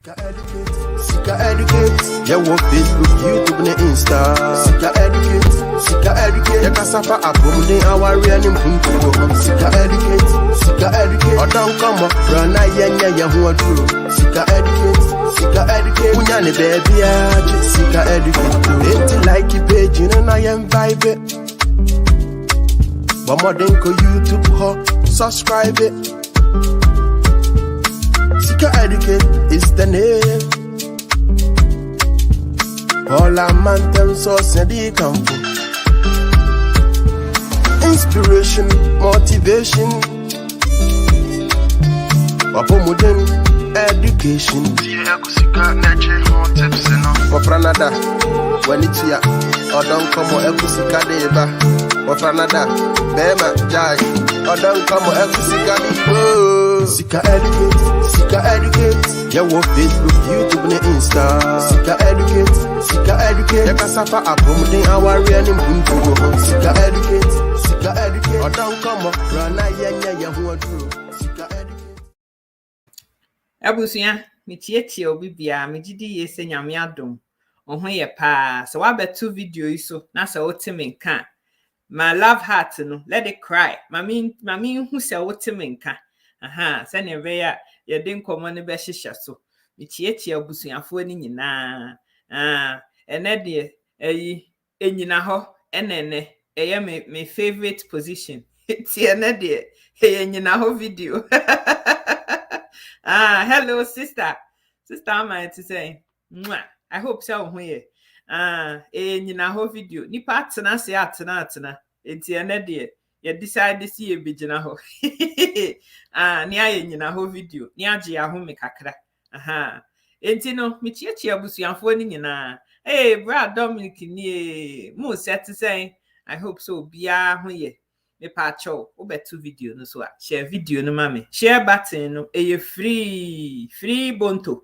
Sika educate, yeah, what Facebook, YouTube, and Insta. Sika educate, yeah, cassava, abumde, our real impunto. Sika educate, or don't come up, run, yeah, who are true. Sika educate, Unyani baby, Sika educate. Ain't like it page, you know, I am vibe. But more than YouTube, ho, subscribe it. Sika educate is the name. All our man them source and they come from inspiration, motivation, modern education. For Franada, when it's here, or don't come or Ekusika deba. For Franada, Bema Jai, or don't come or Ekusika deba. Sika educate, yeah, what Facebook, YouTube, and Insta. Sika educate, yeah, cassava, abumde, our real impunto. Sika educate, or don't come up, run, yeah, who are true. Sika educate. Abusia, michiechi obi bia, mijidi yese nyame adom. Ohun ye pa, so wabetu video iso, na se wote menka. My love heart no, let it cry. Mami hu se wote menka. Aha, sane beya ye den komo ne be hihye so. Michiechi abusuafo ni nyina. Ene de enyina ho enene eye me favorite position. Ti ene de enyina ho video. Hello sister am to say I hope so ho ye enyina ho video nipa atena se atena enti ene de ye decide see e bigina ho ni aye nyina ho video ni age ya ho me kakra enti no me chiachi abusuafo ni nyina bra Dominic ni mo set say I hope so bia ho ye me pa cho obetu video no so a share video no mame share button no free bonto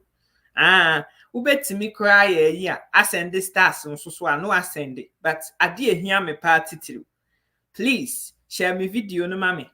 ubetimi kra ye a ascend the stars so a no ascend but ade ehia me pa titiru please share me video no mame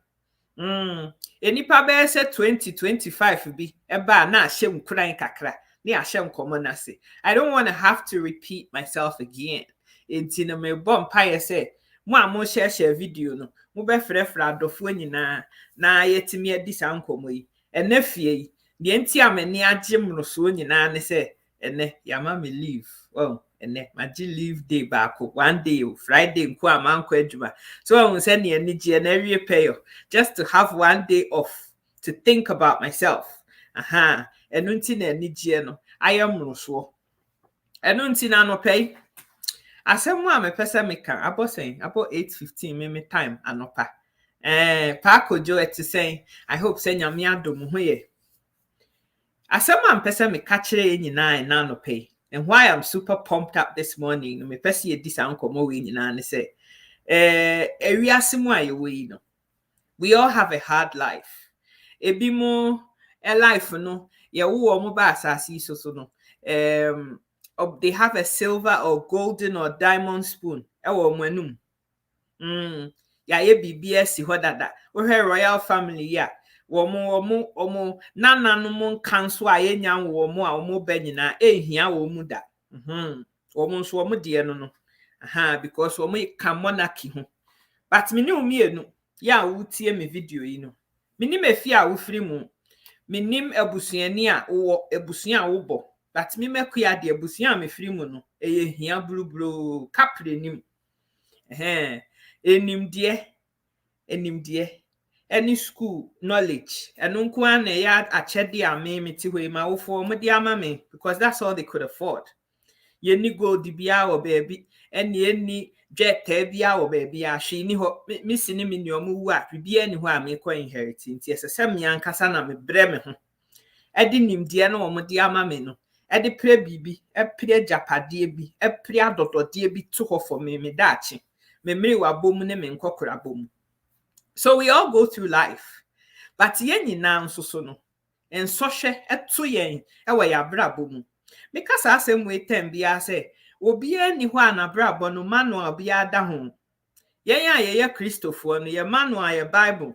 enipa be se 2025 bi eba na ahyem kran kakra ni ahyem komo na se I don't want to have to repeat myself again enti no me bom pa ye se mo a mo share video no mo be frefra adofo nyina na yetimi adi sankomo yi ene fie yi de enti amani age mroso nyina ne se ene yama me leave ene magi leave day back one day Friday nko amanko adwuma so I say ne eni je na wie payo just to have one day off to think about myself enu nti na eni je no ayamroso enu nti na no pay asemu a mepese meka abosen abo 8:15 me time anopa pa kojo etisen I hope say nyame adom ho ye asemu a mepese meka kire nyina na anopa and why I'm super pumped up this morning me pese ye disa nkomo we nyina ne say ewiasemu a ye we no we all have a hard life ebi mo life no ye wo mo ba asasi so no they have a silver or golden or diamond spoon ewo manum ya ye bibia si ho dada wo hwe royal family ya wo nananum kanso a ye nyan wo mo a wo ba nyina ehia wo mu da wo mo nso wo de no because wo mo ka monarchy ho but me ni umienu ya wo tie me video yi no me ni mefi a wo firi mu me nim abusuani a wo abusuan a wo bo but me mekuya de abusuan me firi mu no eye hia blublo kapre nim enimde any school knowledge enu nko an ya achede a me ti hoi ma wo for mo de ama me because that's all they could afford ye ni gold bia wo baby eni jeta bia wo baby a hwe ni ho me sini me nyomu wu a bia ni ho a me ko inherit nti esese me ankasa na me bre me ho edi nimde no wo mo de ama me no edi pre bibi pre japade bi pre adodode bi to ho for me dachi me miri wa bom ne me nkokora bom. So we all go through life but ye nyina nso so no enso hwe eto yen ewe ya brabo mu me kasa asem we tem bia se obi ani ho anabrabo no manual bia da ho yen ya ye Christopher no ye manual ye Bible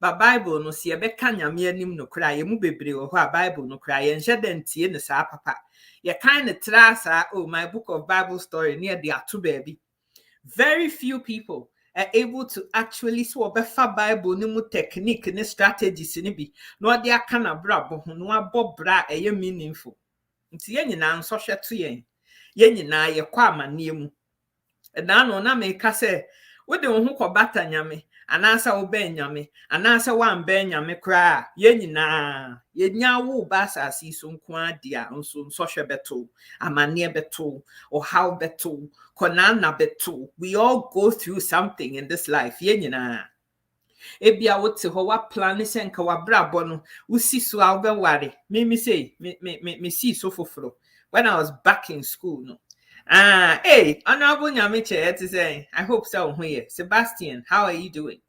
ba Bible no se be ka nyame anim no kra ye mu bebre wo ho a Bible no kra ye nhye de ntie ne saa papa ye kind of tra oh my book of Bible story near the atu baby. Very few people are able to actually so befa Bible ni mu technique ni strategies ni bi no de aka na bra bo ho no abɔ bra eye meaningful nti ye nyina nso hwɛ to yen ye nyina ye kwa amane mu na no na me ka se wo de wo ho kɔ bata nyame anasa wo ben nyame anasa wan ben nyame kra ye nyina ye nya wo ba asase so nko adia nso hwɛ beto amane beto or how beto konana beto. We all go through something in this life ye nyina ebia wo te ho wa plan se nka wa brabo no wo si so a wo be ware me say me si so foforo when I was back in school no hey, honorable Nyamiche, to say, I hope so here. Sebastian, how are you doing?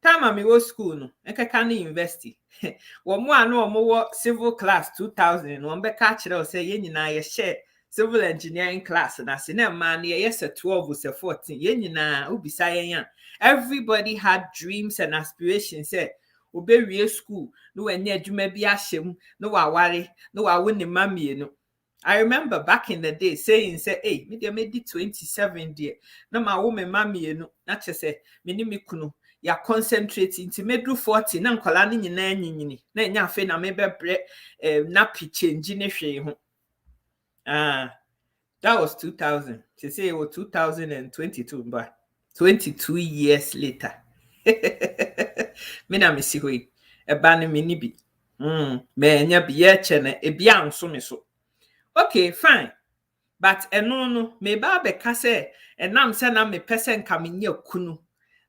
Time I was school, no, Ekakani University. One more, no more civil class 2000. One be catch it or say, Yen na share civil engineering class, and I say, no man, yes, a 12 was a 14. Yen na ubi sayan. Everybody had dreams and aspirations. Say, Obe real school, no, and yet you may be ashamed, no, I worry, no, I wouldn't mammy, you know. I remember back in the day saying, say, hey, me made it 27 dear. No, my woman, mammy, you know, not just say, me kuno, ya concentrating to me do 40, nan colani in nanny, then ya fin, I may be bread, nappy change in a shame. That was 2000. She say it was 2022, but 22 years later. Me na me si hoi, e bani me nibi. Me nya biye chene, e biya so me so. Okay, fine. But no, me ba be ka se enam se na me pese nka me nya kunu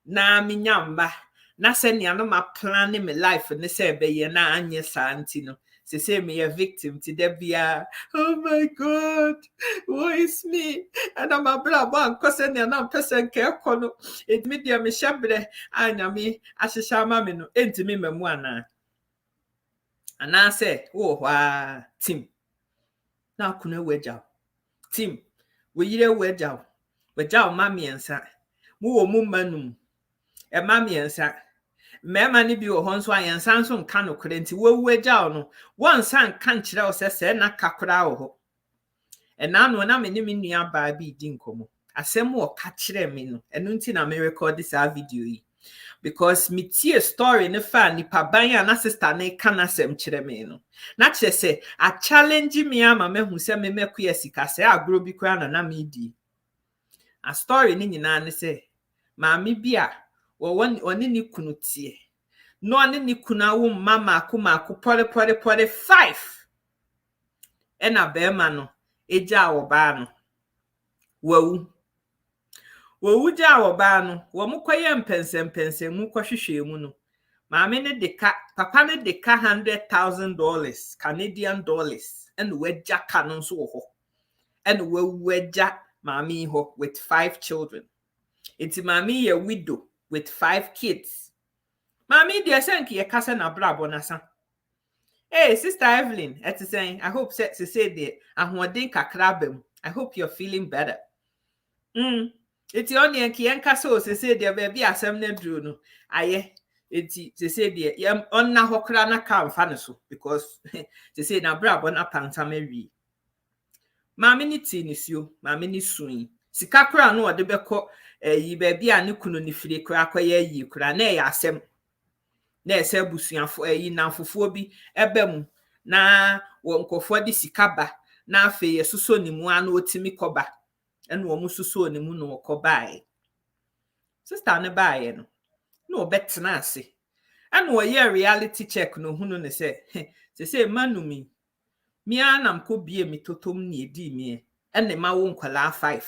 na me nya mba na se nia no ma plan me life ne se be ye na anye santi no se me a victim to debia. Oh my God, who is me? And I'm a bra ban cause nia na pese nka ekono it me dia me shabre anya me ashisha ma me no enti me memu ana se wo hwa team na kuna weja team we yire weja ma miensa mu wo mu manum e ma miensa me ma ni bi wo ho nso ayensa nso nka no krenti wo weja no won san kan kire o se na kakura wo ho e na no na me ni me nua ba bi di nkomo asem wo ka kire me no enu nti na me record this video yi because me tie story ne fa ni pa ban ya na sister ne kana sem kire me no na kire se a challenge me ama me hu se me mekua sika se agro bi kwa na me di a story ni nyina ne se maami bia wo oni ni kunu tie no ani ni kuna wo mama akuma pore 5 e na be ma no eja wo ba no wo ja wo ba no wo mkoye mpense mu kwahwehwe mu no maami ne deka papa ne deka $100,000 Canadian dollars and weja kanon so ho and weja maami ho with 5 children. It's maami a widow with 5 kids. Maami dia senki ye kasa na brabo na sa. Hey, Sister Evelyn, it's saying, I hope say the ahoden kakra bem. I hope you're feeling better. It's only en ki en kasa o say the baby asem na dru no. Aye, it's say the yam onna hokra na kan fa no so because say na brabo na panta mewi. Maami ni tinisio, maami ni suin. Sika kura no ode beko yi baby a ne kunu ni fire kura akoye yi kura na ya asem na ese busuafo yi na fofo bi ebem na wo nkofo de sika ba na afe yesuso ni mu ana otimi koba ene wo mususo ni mu no kobae sister ne bae no betena ase ene wo ye reality check no hunu ne se manumi mi anam ko bie mi totom ni edi mi ene ma wo nkwala 5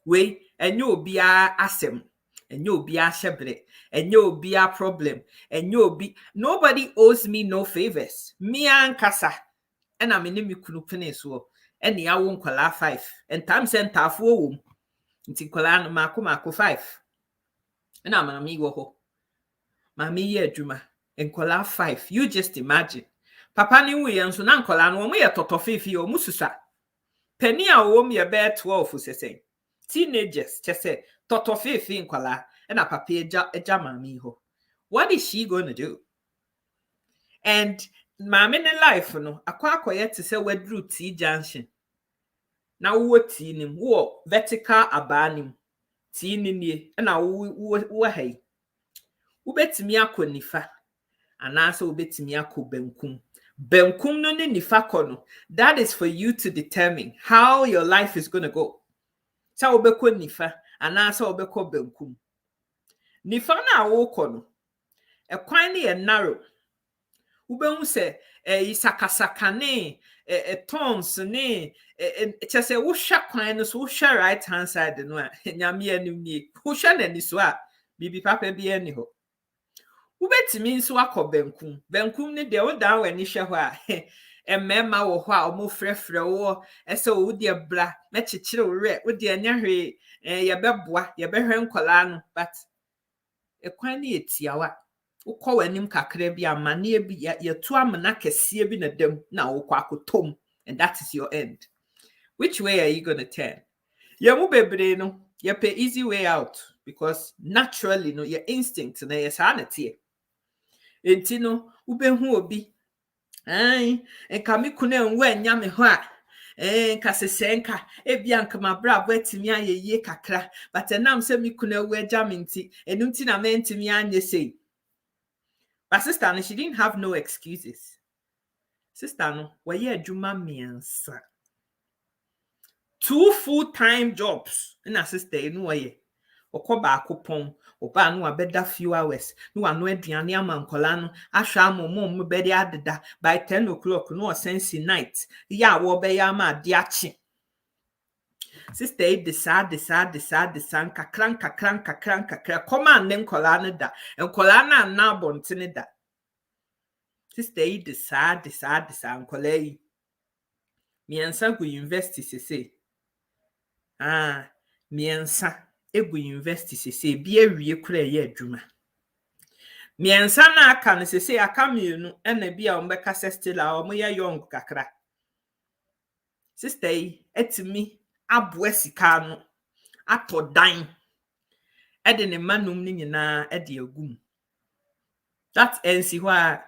we enye obi asem enye obi ahyebre enye obi problem enye obi nobody owes me no favors me ankasa ena me ne me kunu pene so ene ya wo nkwala 5 entam sentafo wo nti kwala no mako 5 ena mami wo ho mami ye adwuma nkwala 5 you just imagine papa ni wu ye nso na nkwala no mo ye totofifi o mususa peni a wo me be 12 sese teenagers chese totofifi nkwala na papa eja mami ho What is she going to do? And mama ne life no akwa to say wedru T junction. Now what T nim wo vertical abanim T ni na wo hey. Wobetimi akọ nifa anasa wobetimi akọ benkum. Benkum no ne nifa kọ no. That is for you to determine how your life is going to go. Sa wobekọ nifa anasa wobekọ benkum. Nifa na wo kọ no. Ekwan ne narrow. Ubehu se isakasaka ne tons ne chese wo hwa kwan no so wo hwa right hand side no a nyame anim nie wo hwa nani so a bibi papa bi ani ho ubetimi nso akọ benkum ne de wo dan wani hwe ho a emmema wo ho a omo frefre wo ese wo de bra me chichire wo re wo de anya hwe ye beboa ye behwe nkola no but ekwan ne etiawa ukọ wanim kakra bi amane bi yetu amana kese bi na dem na ukọ akotom, and that is your end. Which way are you going to turn? Yamu bebre no ye pay easy way out because naturally no your instinct na your sanity. Enti no ubehu obi ai enka me kuna enwa nya me ho a enka sesenka ebia nka mabra abetimi ayeye kakra but enam se me kuna we agya enum ti na mentimi anye sei. But sister, no, she didn't have no excuses. Sister, no, were you a juma miensa? 2 full-time jobs. And a sister, you know, oko ba akopon, oba no abeda few hours. No anu aduane amankola no, ahwa amomom mbedi adeda by 10 o'clock no sense night. Ya wo be ya ma de achi. Sister, decide, kakran, come on, then colana da, and colana na bontine da. Sister, decide, colay. Miensa go university say. Miensa, go university say, be a real cray druma. Miensa na can say, I come you and a be on Becca Sestila or moya young kakra. Sister, et me. Abwesika no ato dan ede ne manum ni nyina ede agum. That ensi hwa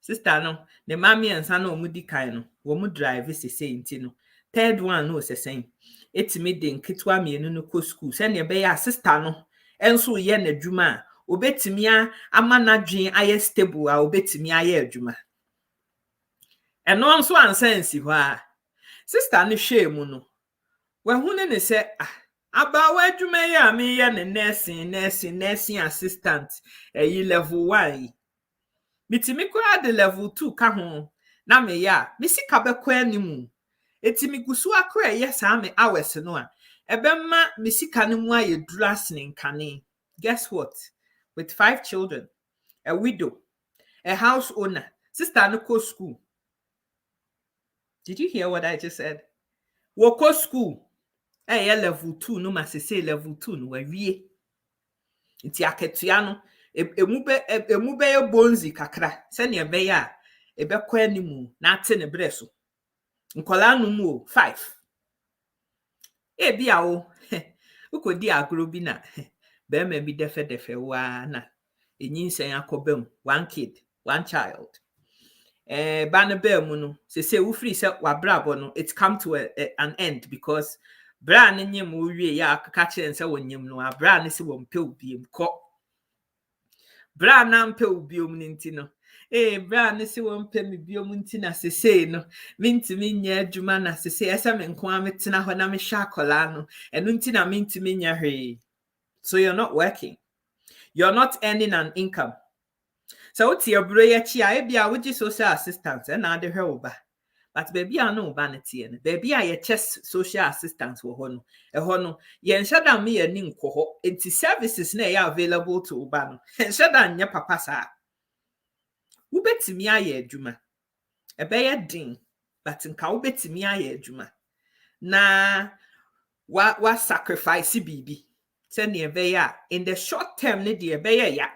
sister no ne mami ensa na omudi kan no wo mu drive sese nti no third one no sesen etimi de nketwa mienu no ko school se ne be ya sister no enso ye na adwuma obetimi amanadwen aye stable a obetimi aye adwuma eno nso ansensi hwa sister no hwe mu no wahune ne se abawa adwuma ya me ya ne nursing assistant level 1 mitimi kwa de level 2 ka ho na me ya misika bekwa animu etimi gusu akra ye sa me hours no a ebemma misika ne mu aye drasning nkane. Guess what? With 5 children, a widow, a house owner, sister no go school. Did you hear what I just said? Wo go school. Level 2 no ma say level 2 no wawie. Nti aketua no emube ye bonzi kakra. Se ne be ya ebekwa animu na ate ne breso. Nkola no mu 5. Bia o ukodi agro bi na be ma bi defe wa na enyinsen akobam 1 kid, 1 child. Bana be mu no say wo free say wabrabo no it come to an end because bra ne nyem wo wie ya akaka kire nse wonyem no abra ne se wo mpe obiem ko bra na mpe obiom ni nti no bra ne se wo mpe me biom nti na sese no mintimi nya adwuma na sese ese me nko ametena ho na me hwa akola no eno nti na mintimi nya hwe. So you're not working, you're not earning an income. So what's your bro ya chi a bia wo gi social assistance na ade hwe oba. But baby I know vanity and baby I chest social assistance wo ho no ye nhada me ye ni nko ho enti services na ye available to oba no nhada nya papa sa wo betimi aye adwuma ebe ye din but nka wo betimi aye adwuma na wa sacrifice bibi se ne ebe ya in the short term ne de ebe ya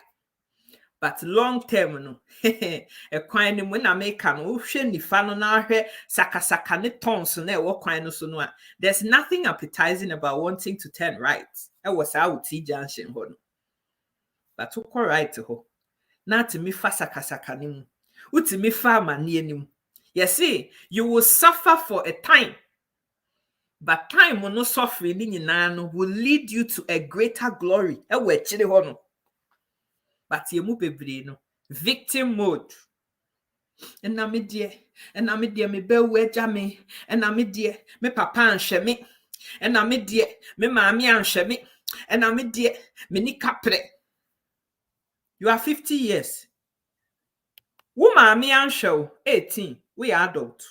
but long term no e kwan ni mu na make no hwe nifa no na hwe sakasaka ne tons na e wo kwan no so no a there's nothing appetizing about wanting to turn right. E was out T junction ho no but to right ho not me fa sakasaka nim. Uti me fa mani nim. You see, you will suffer for a time. But time will not suffer will lead you to a greater glory. But you move no victim mode. And na me dear me be weja me, and na me dear me papa anhwe me, and na me dear me maami anhwe me, and na me dear me ni kapre. You are 50 years. Wo maami anhwe 18. We are adult.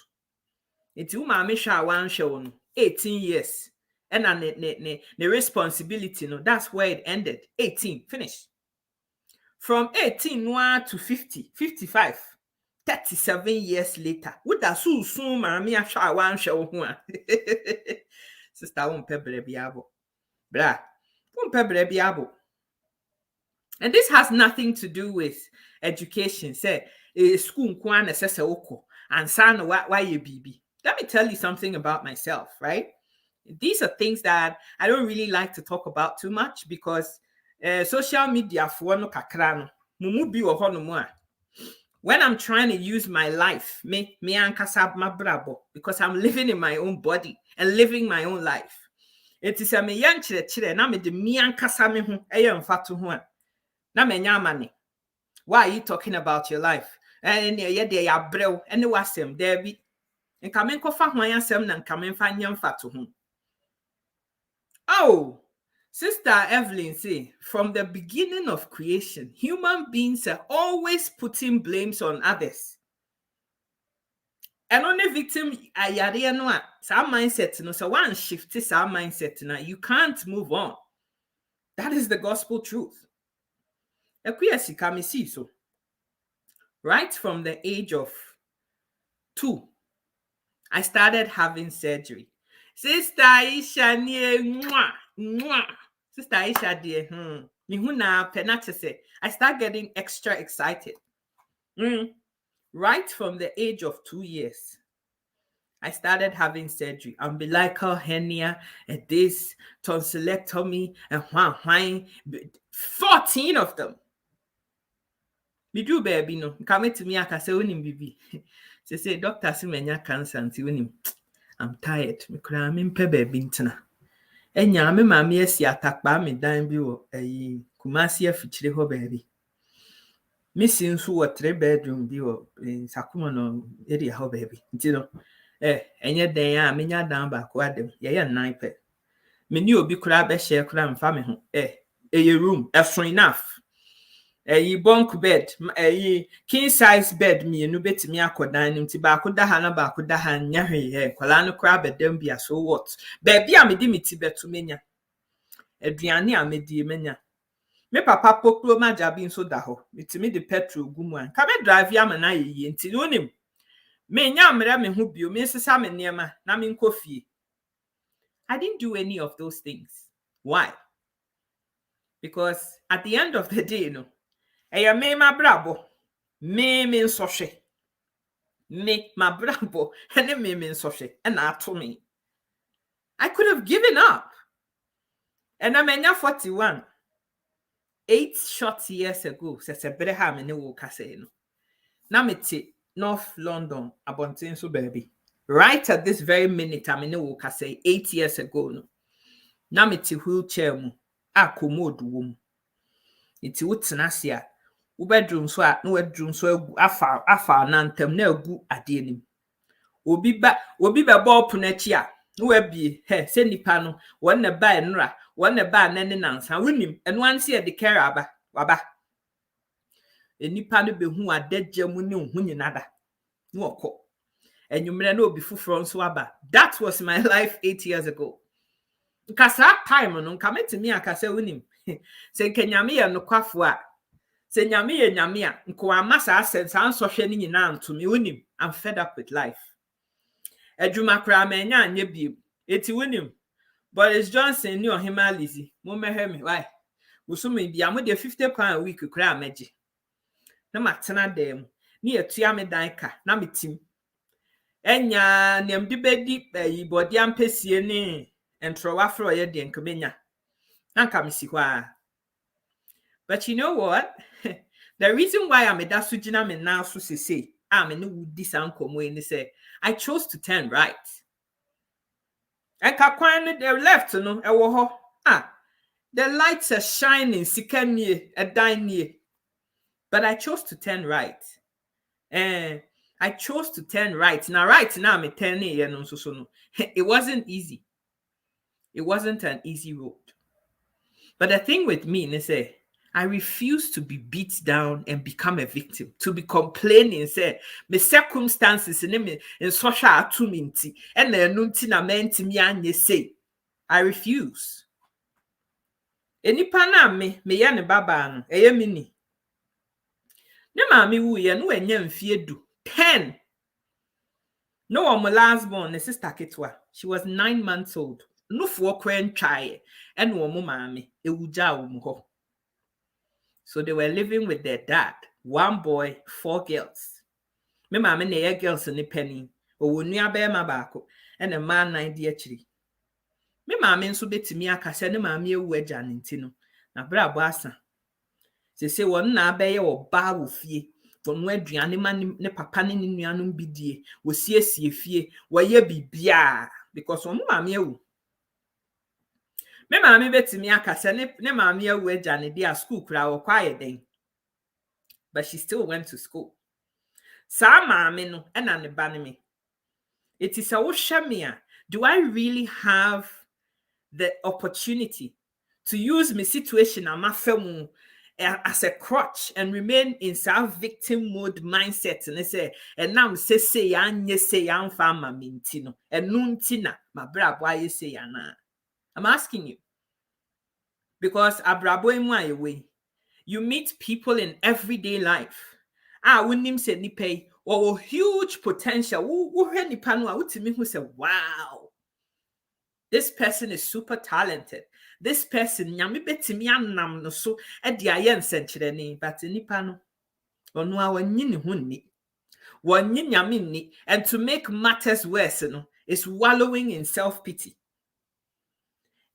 It's wo maami hwa anhwe no 18 years. And na the responsibility no, that's where it ended. 18 finish. From 18 to 50, 55. 37 years later, what does soon mammy a shy one show? Sister won't pebble biabo. Blah, won't pebble biabo. And this has nothing to do with education. Say, school kwan assess oko and son why you BB. Let me tell you something about myself, right? These are things that I don't really like to talk about too much because social media for no kakrano. Mumu bi wo hono mu a. When I'm trying to use my life, me ankasa ma brabo, because I'm living in my own body and living my own life. It is a me yan chire na me de me ankasa me ho eye mfato ho a. Na me nya amane. Why are you talking about your life? And ye de ya brew ene wasem there bi. Nka me nkofa ho ansem na nka me mfa nya mfato ho. Oh, Sister Evelyn say, from the beginning of creation, human beings are always putting blames on others. And only victim ayare no a sa mindset no so one shift this our mindset now you can't move on. That is the gospel truth. So right from the age of 2, I started having surgery. Sister Aisha mwah. Sister Aisha dear, I start getting extra excited. Right from the age of 2 years, I started having surgery. Umbilical hernia, and this tonsillectomy, and 14 of them. Me do baby no. Come to me, I can say unim bibi. Say doctor si menya cancer anti unim. I'm tired. Me kura me mpe baby ntina. Enya me mama esi atakpa me dan bi wo Kumasi afichire ho baby. Me sinsu wo 3 bedroom bi wo Sakuma no area ho baby. Nti no enye den a menya dan ba ko adem. Ye 9 pe. Me ni obi kura be share kura mfa me ho. Eye room, free enough. Bunk bed, king size bed me no betimi akodan nim ti ba akoda ha na ba akoda ha nya hwe kwala no kra bedam bia so what baby a me di me ti betu menya aduane a me di menya me papa pokro majabi nso da ho metimi de petrol gumu an ka me drive ya me na yeye nti onim me nya mre me ho bio me sesa me niema na me nkofie. I didn't do any of those things. Why? Because at the end of the day, Eya me ma brabo. Me nsoshe. Me ma brabo. Ene me nsoshe. And ato me. I could have given up. And I'm 41. 8 short years ago. Se breha me ne wo kase no. Na me ti North London abontin so baby. Right at this very minute I'm in wo kase 8 years ago no. Na me ti wheelchair mu. Akomodu wo mu. Iti wotena sia. Wo bedroom so a no bedroom so afa na ntam na agu ade anim obi ba ball punachi a no abie se nipa no won na ba enra won na ba nane nansa wonim eno anse e de care aba waba enipa no behu adagya mu ne hu nyinada no okọ enwumre na obi fufuro nso aba. That was my life 8 years ago. Nkasa time no nka metimi akasa wonim se kenyame ye no kwafo a se nyame ye nyame a nko amasa asense ansohwe ni nyina ntumi wonim. I'm fed up with life. Adwuma kra manya anye biem eti wonim Boris Johnson ni ohima Lizzy mo mehe me why wosumi bia mo de 50 pound a week kra meje na matena dem ni etua me dan ka na metim enya nem de bedi body ampesie ni entrowa fro ye de nkabenya na nka mesi kwa. But you know what? The reason why I'm a dasujina me now so say I'm a new this uncle and say I chose to turn right. And kakwan the left no the lights are shining sikanie a dine, but I chose to turn right. I chose to turn right. Now I'm a turning and so no. It wasn't easy. It wasn't an easy road. But the thing with me is I refuse to be beat down and become a victim, to be complaining, say, my circumstances in social atuminti, and the nunti na menti mi anye say. I refuse. Enipa na me ya ne baba no, eye mini. Ne maami wu ye no enye mfie du 10. No, my last born, the sister Ketwa. She was 9 months old. No for cran try, and no mommy, e wuja ho. So they were living with their dad, 1 boy, 4 girls. Me mama na girls ni penny, o wonua be ma baako, and a man 9 dear chiri. Me mama nso betimi aka se ne mama ewu agya ne nti no, na bra bo asa. Se won na abeye wo ba wo fie. Tonu aduane ma ne papa ne nuanum bidie, wo siesie fie, wo ye bibia because wo mama ewu. Me mama betimi aka se ne mama ewu agya ne dia school kura wo kwaye den. But she still went to school. Sa mama no e na ne ba ne me. It is a wo hwe me a, do I really have the opportunity to use my situation and my family as a crutch and remain in some victim mode mindset and say and now say anye say am fama mintino and nuntina my bra why you say yana. I'm asking you because abrabo emu away you meet people in everyday life wouldn't say ni pay or huge potential who nipa no a wutimi who say wow, this person is super talented. This person, nyame betimi anam no so e de aye nsenkyerene, but nipa no ono a wanyi ne ho ni. Wanyi nyame ni, and to make matters worse no is wallowing in self-pity.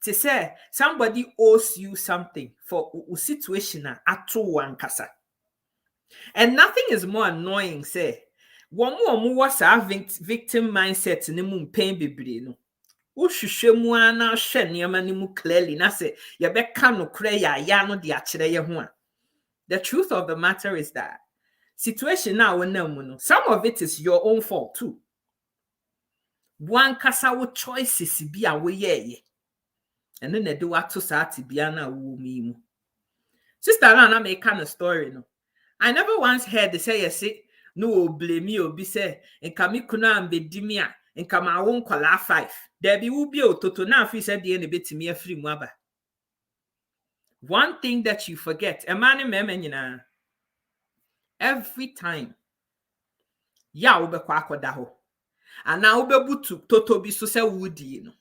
To say somebody owes you something for a situation ato wankasa. And nothing is more annoying say one more was a victim mindset ne mu pain bebre no. Uhwehwemu ana hwe niam ni mu clearly na say ye beka no kra ya no de akere ye ho a. The truth of the matter is that situation now no, some of it is your own fault too. One kasa wo choices bi a wo ye and then do what to sati bia na wo mi mu. Sister na make kind of story no. I never once heard they say say no blame me obi say enka me kuna ambedi mi a enka ma wo nkola 5. There be will be toto na fi said the betimi afri mu aba. One thing that you forget, a man in every time ya ubekwa akoda ho ana ubebutu toto bi so se wudi no.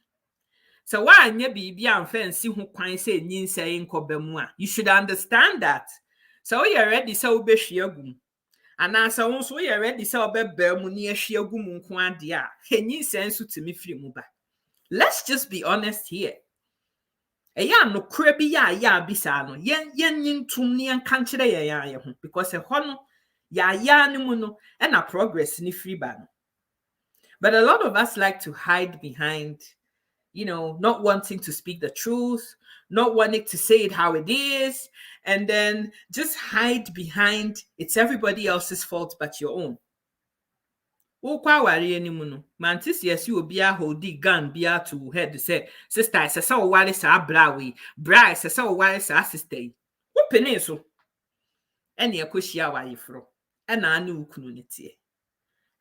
So why anya bibi amfa nsi ho kwan se nyinsɛ nkɔba mu a, you should understand that. So you ready se ubehwe agum. Ana so wonso you ready se obeba mu ne ahwe agum nko ade a, nyinsɛ nso timi firi mu ba. Let's just be honest here. Eya no krebi ya bisa no. Yen ntum ne kan kire ye ho because ho no ya ne mu no e na progress ni free ba no. But a lot of us like to hide behind, not wanting to speak the truth, not wanting to say it how it is, and then just hide behind it's everybody else's fault but your own. Ukwa wari enimu no mantis yesi obi a holdi gun bia to head say sister se se wari sa bra we bra se se wari sa sister wo pene so ene ekohia wari fro ena ane ukunu ne tie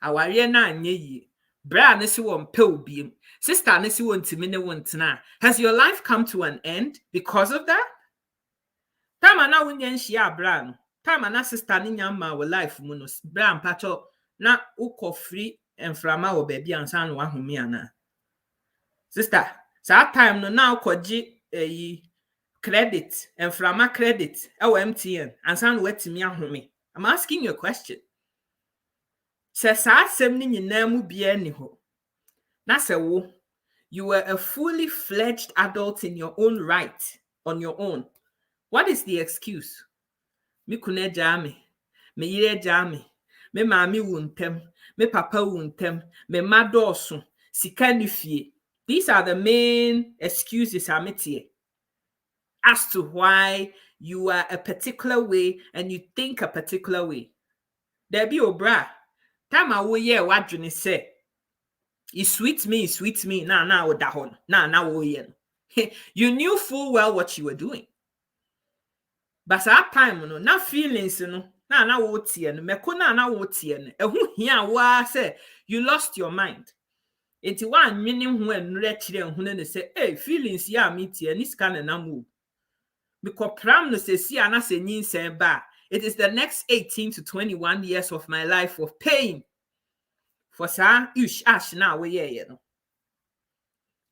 awari na anye yi bra ne si won pe obi sister ne si won timi ne wontena. Has your life come to an end because of that? Tama na wonye nhia bra no tama na sister ne nyama wo life mu no bra mpacho na uko free enframa wo baby ansa no ahome ana. Sister, that time no na ukoji credit enframa credit e wo MTN ansa no watimi ahome. I'm asking you a question. Se sa asem ni nyina mu bia ni ho. Na se wo you were a fully fledged adult in your own right on your own. What is the excuse? Me kuna gya me yire gya me maami wu ntem, me papa wu ntem, me ma dɔɔso, sika ni fie. These are the main excuses as to why you are a particular way and you think a particular way. There be obra. Time I will yeah what you say. It sweet me, na odahon. Na wo yen. You knew full well what you were doing. But that time no, na feelings no. Na wo tie no. Meko na wo tie no. Ehu hia wa say you lost your mind. Enti wa nwene ho enure kire hu ne say, "Hey, feelings ya me tie ni sika na mu." Because pram no say si ana se nyinsen ba. It is the next 18 to 21 years of my life of pain. For sa ash na we ye no.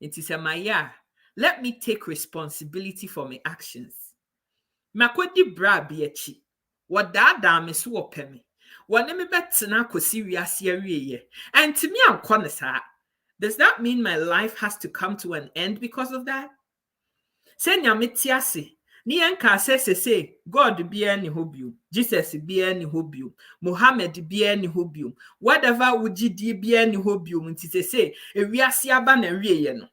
It is a maya. Let me take responsibility for my actions. Makodi bra biechi. What da me so opemi. What me betena kosi wiase awie. And to me am konesa. Does that mean my life has to come to an end because of that? Senya metiase. Ni enka say God be any hobium, Jesus be any hobium, Muhammad be any hobium, whatever wujidi be any hobium, nti say ewiase aba na wie no.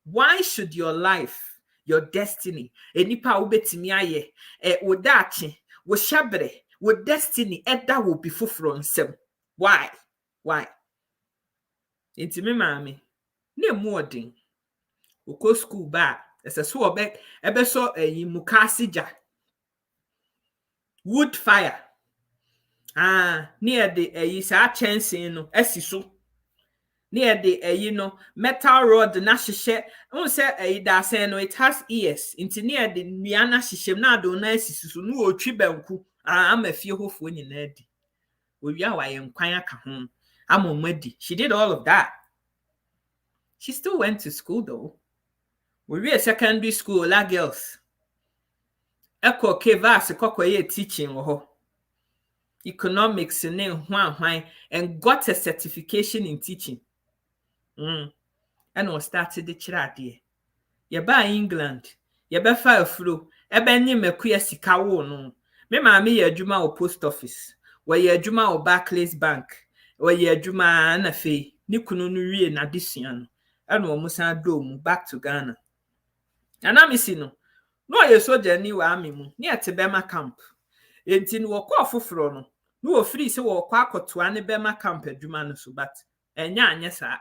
Why should your life, your destiny, enipa ubetimi aye, wodachi, wo shabre, wo destiny eda wo be fufuro nsem? Why? Nti me maami, ne mu odin. Wo school ba ese so obek ebe so mukasija wood fire near the sa chensing no esiso near the no metal rod na hihye won say da sen no it has ears into near the nuana hihye na do na esiso no otwi banku amafie hofo nyina adi owia wa yenkwan aka ho amomadi. She did all of that. She still went to school though. We were secondary school, la girls. Eko kevas kokoye teaching ho. Economics and got a certification in teaching. And we started the chirade. Yeba England, yeba fa afro, ebe nye mekuya sika wo no. Me maami ye adwuma o post office, we ye adwuma o Barclays Bank, we ye adwuma na fe, ni kunu no wie na desua no. And we musa do mu back to Ghana. Anamisi no ye soldier ni wa ami mu ni ete Bema camp enti no wo afoforo no wo free se wo kwa akotoa ne Bema camp adwuma no so but anya sa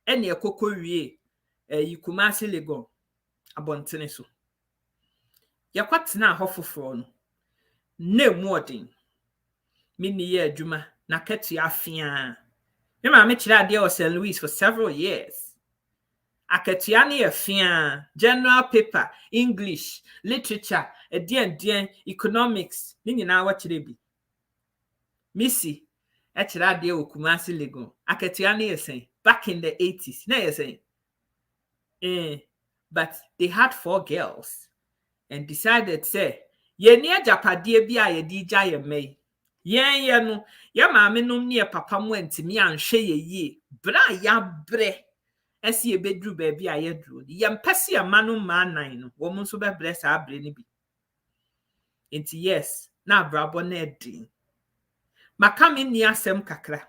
ene ekokọ wie Kumasi Legon abontene so yakwatena ahofoforo no na mu odin mini ye adwuma na ketu afia me ma me kire ade o St. Louis for several years. Aketiani afia, general paper, English, literature, edien, economics, ni nyina wa kire bi. Missy, ekira de o Kumasi Legon. Aketiani esen back in the 80s. Na esen. But they had 4 girls and decided say, ye ni ajapade bi a ye di gya ye mei. Ye no, ye maame nom ne papa mo antimi anhwe ye yie. Bra ya bre. Esi ebedru baby ayedru yempese amanu manan no wo mo so be bless abre ni bi enti yes na abrabo na edin maka me ni asem kakra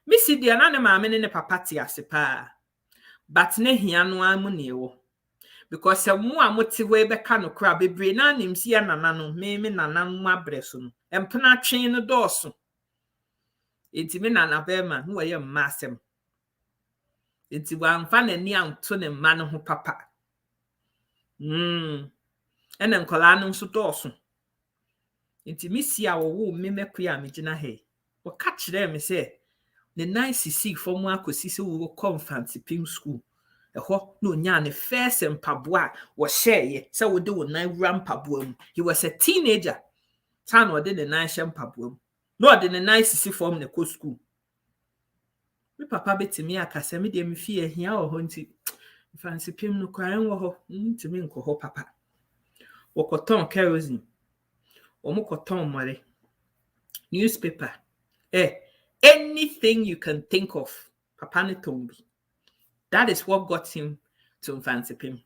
misi dia na ne maame ne papa ti ase pa but ne hia no amu ne wo because mu amote we be ka no kra bebre na nimsi ya nana no me nana mu abre so no empena twen no dooso enti me nana be ma no ye mma asem. Enti wamfa nani anto ne mma no ho papa. Ene nkola no nso dooso. Enti misi a wo me mekuya me gina he. Wo ka kire me se ne nice see from akosi se wo conference pim school. Eho no nya ne first mpaboa wo share se wo de wo nan wura mpaboa mu. He was a teenager. Tan wo de ne nan hye mpaboa mu. No de ne nice see from ne ko school. Me papa betimi akasa me de me fie ahia wo ho nti fancy pim no kwan wo ho ntimi nko ho papa wo koton kerosene wo mo koton mare newspaper anything you can think of papa ne tombi. That is what got him to fancy pim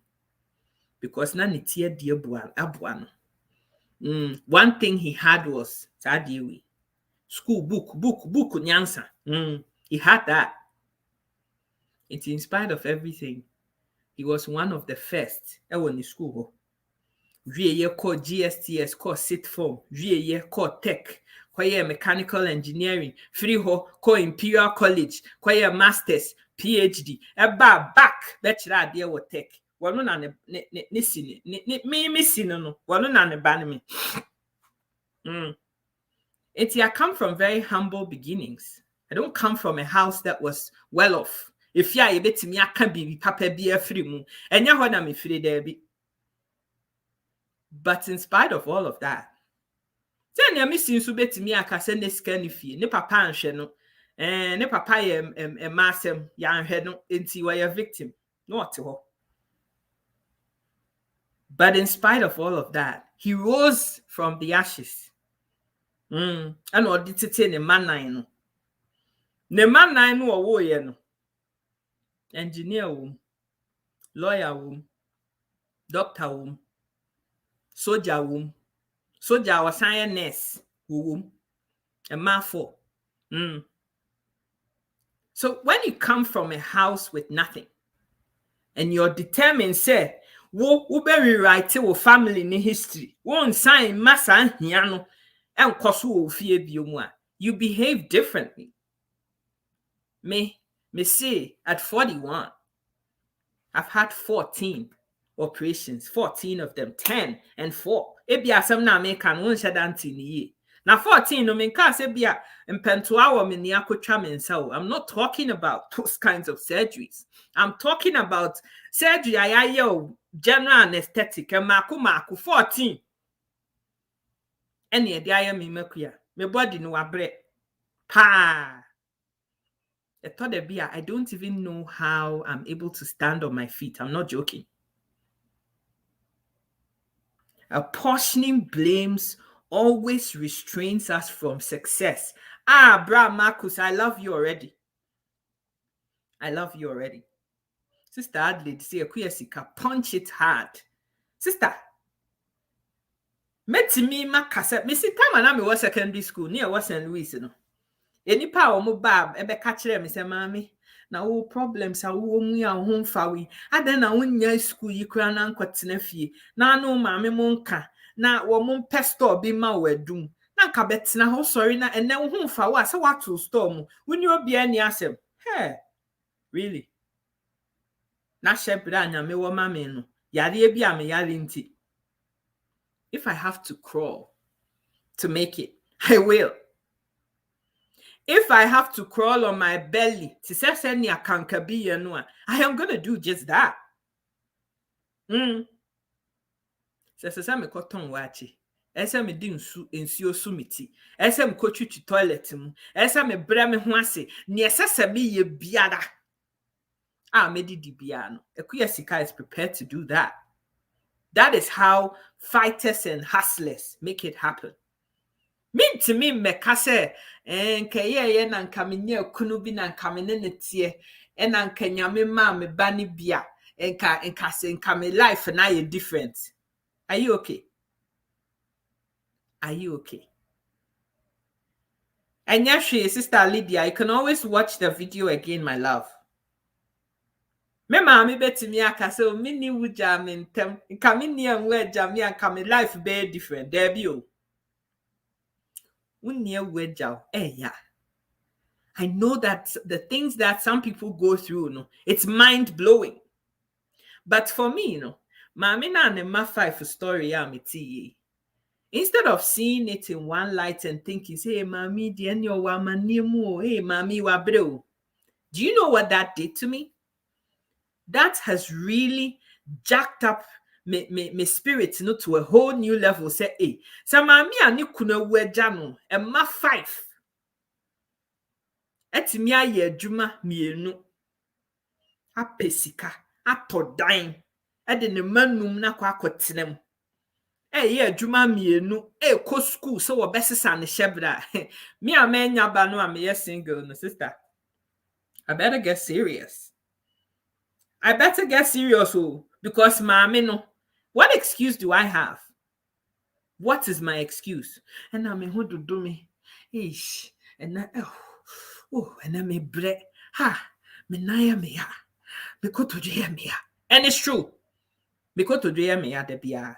because na ne tie die aboa no One thing he had was Sadiwi. School book, nyansa. He had that. It's in spite of everything. He was one of the first. In school. We called GSTS, called sit form. We called tech. Kwaye mechanical engineering. Free ho called Imperial College. Kwaye masters, PhD. Eba back. Bachelor idea with tech. Wano na ne sini. Me sini no. Wano na ne bani me. I come from very humble beginnings. I don't come from a house that was well off. If ya bet me, I can be papa be a free moon. And ya when I'm free there be. But in spite of all of that, then ya missing so bet me, I can send this scanny fee. Ne papa and sheno. And ne papa a massem yan head no into why a victim. Not to her. But in spite of all of that, he rose from the ashes. And audit ne man nine. Ne man nine no no. Engineer wom, lawyer wom, doctor wom, soldier wom, soldier was science wom, a man for. So when you come from a house with nothing, and you're determined, say, wo be rewrite your family in history, won't sign massa hiano, and kosu fie biomwa, you behave differently. Me say at 41, I've had 14 operations, 14 of them, 10 and 4. Ebia some na me kan won shadanti ni. Na 14 no me ka se bia mpentoa wo me ni akotwa me nsa. I'm not talking about those kinds of surgeries. I'm talking about surgery ayaye general anesthetic and maku 14. Ene de aye me makuya. Me body no abre. Pa. I don't even know how I'm able to stand on my feet. I'm not joking. Apportioning blames always restrains us from success. Bra Marcus, I love you already. Sister Adelaide say Sika, punch it hard. Sister, met me makasa. Me see time na me was secondary school near was St. Louis, no. Enipa omo bab ebe ka kire me se mami na wo problems a wo mu ya ho mfawi adan na wonya school yi kura na nkotena fie na no mami mo nka na wo mo store bi ma wadum na nka betena ho sorry na ene wo ho mfawo ase wato store mu woni obi ani asem really na shebra anya me wo mami no yare bi am yare nti if I have to crawl to make it, I will. If I have to crawl on my belly, I am going to do just that. Se me koton wachi. Ese me di nsuo sumiti. Ese me kochuchi toilet mu. Ese me bre me ho ase. Ni ese me ye biada. Me di biano. Ekuya sika is prepared to do that. That is how fighters and hustlers make it happen. Mean to me mekase nkeye na nkamenye kunu bi na nkamene netie na nkanyame ma me bani bia nka me life na ye different. Are you okay? And yes, Sister Lydia, you can always watch the video again, my love. Me mami betimi aka se o mini wuja mentem nkamene enwe jam ya nkame life be different. There be o. I know that the things that some people go through, it's mind-blowing. But for me, Mami na ne ma 5 story instead of seeing it in one light and thinking, hey, Mami, hey, Mami, wabreo. Do you know what that did to me? That has really jacked up me spirit to a whole new level. Say, hey, sa mami ani kuna weja no e ma 5 etimi aye adwuma mienu apesika atodan e de ne manum na kwa akotenem ye adwuma mienu ko school so wo besesa ne shebra me amenya ba no am ye single no sister. I better get serious. Because mami no, what excuse do I have? What is my excuse? And I mean, who do me? Ish. And I, and I me bre. Ha. Me naya me ha. Me kotoje me ha. And it's true. Me kotoje me ha de bia.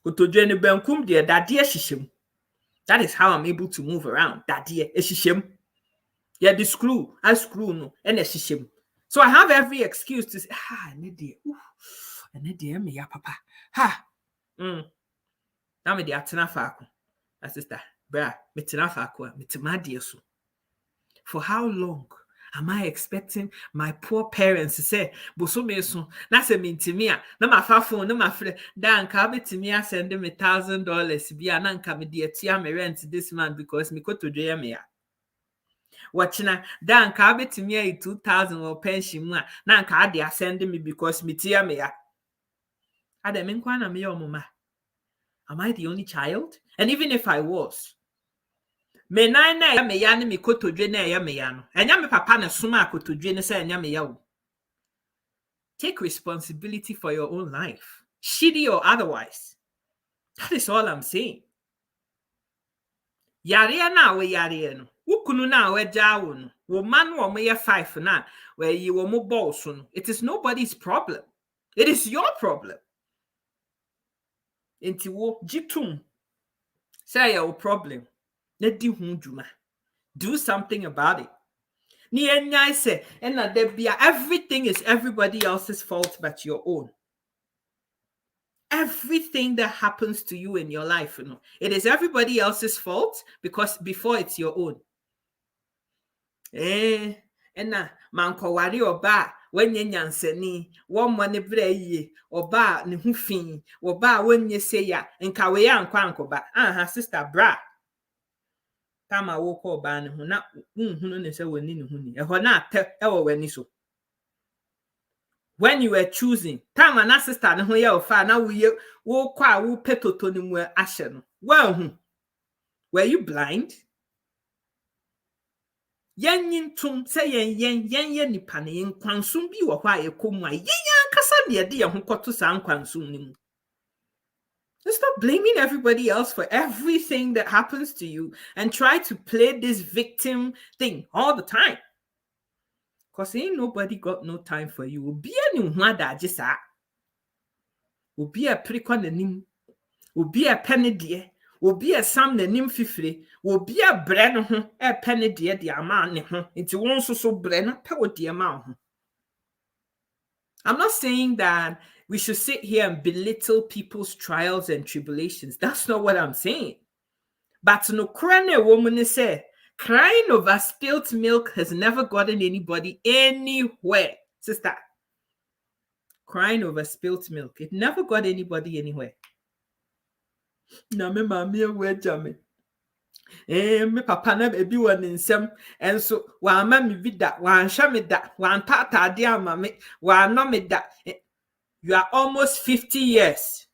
Kotoje ne benkum de dadie hihim. That is how I'm able to move around. Dadie hihim. Yeah, the screw. I screw no. And hihim. So I have every excuse to say, ne de. And de me ya papa. Ha. Now me de atena faako. Sister, bra, me tena faako, me temade so. For how long am I expecting my poor parents to say, "Boso me so, na se me ntimi a, na ma fa phone, na ma frɛ, da nka betimi a send me $1,000 bia na nka me de atua me rent this month because me kotodwe me a." Watchina, da nka betimi a 2,000 or pension mu a, na nka ade send me because me tia me a. Ade me nkwa na me yo mama. Am I the only child? And even if I was, me nine na ya me ya ne me kotodwe na ya me ya no. Enya me papa na suma kotodwe ne say enya me ya wo. Take responsibility for your own life, shitty or otherwise. That is all I'm saying. Yare na we yare no. Ukunu na we jawo no. Wo man wo me 5 na where you wo mo boss no. It is nobody's problem. It is your problem. Enti wo jitum. Say your problem. Do something about it. Everything is everybody else's fault but your own. Everything that happens to you in your life, it is everybody else's fault because before it's your own. Manko wari oba wenye nyansani one money breye oba ne hu fin oba wenye seya nka we ya nkwa ankoba sister bra. Time I woke up and who not say when in huni. Not ever when so. When you were choosing, time an assistant who you fa now we woke qua who petotonim were ashen. Well, were you blind? Yan yin tum say yen nipane in kwansum bi wa kwa ye komwa yen kasa ne de ho koto san kwansum nim. Stop blaming everybody else for everything that happens to you and try to play this victim thing all the time. Because ain't nobody got no time for you. Will be a new one that just will be a preconanim, will be a penny dear, will be a sam the nim fifre, will be a brenno, a penny dear, the amount, it's one so brenna, power the amount. I'm not saying that we should sit here and belittle people's trials and tribulations. That's not what I'm saying. But no crane woman say, crying over spilt milk has never gotten anybody anywhere. Sister, crying over spilt milk, it never got anybody anywhere. Na me mama we jame. Me papa na ebi won nsem enso wa ma me vida wa nhwa me da wa ntata ade ama me wa no me da. You are almost 50 years.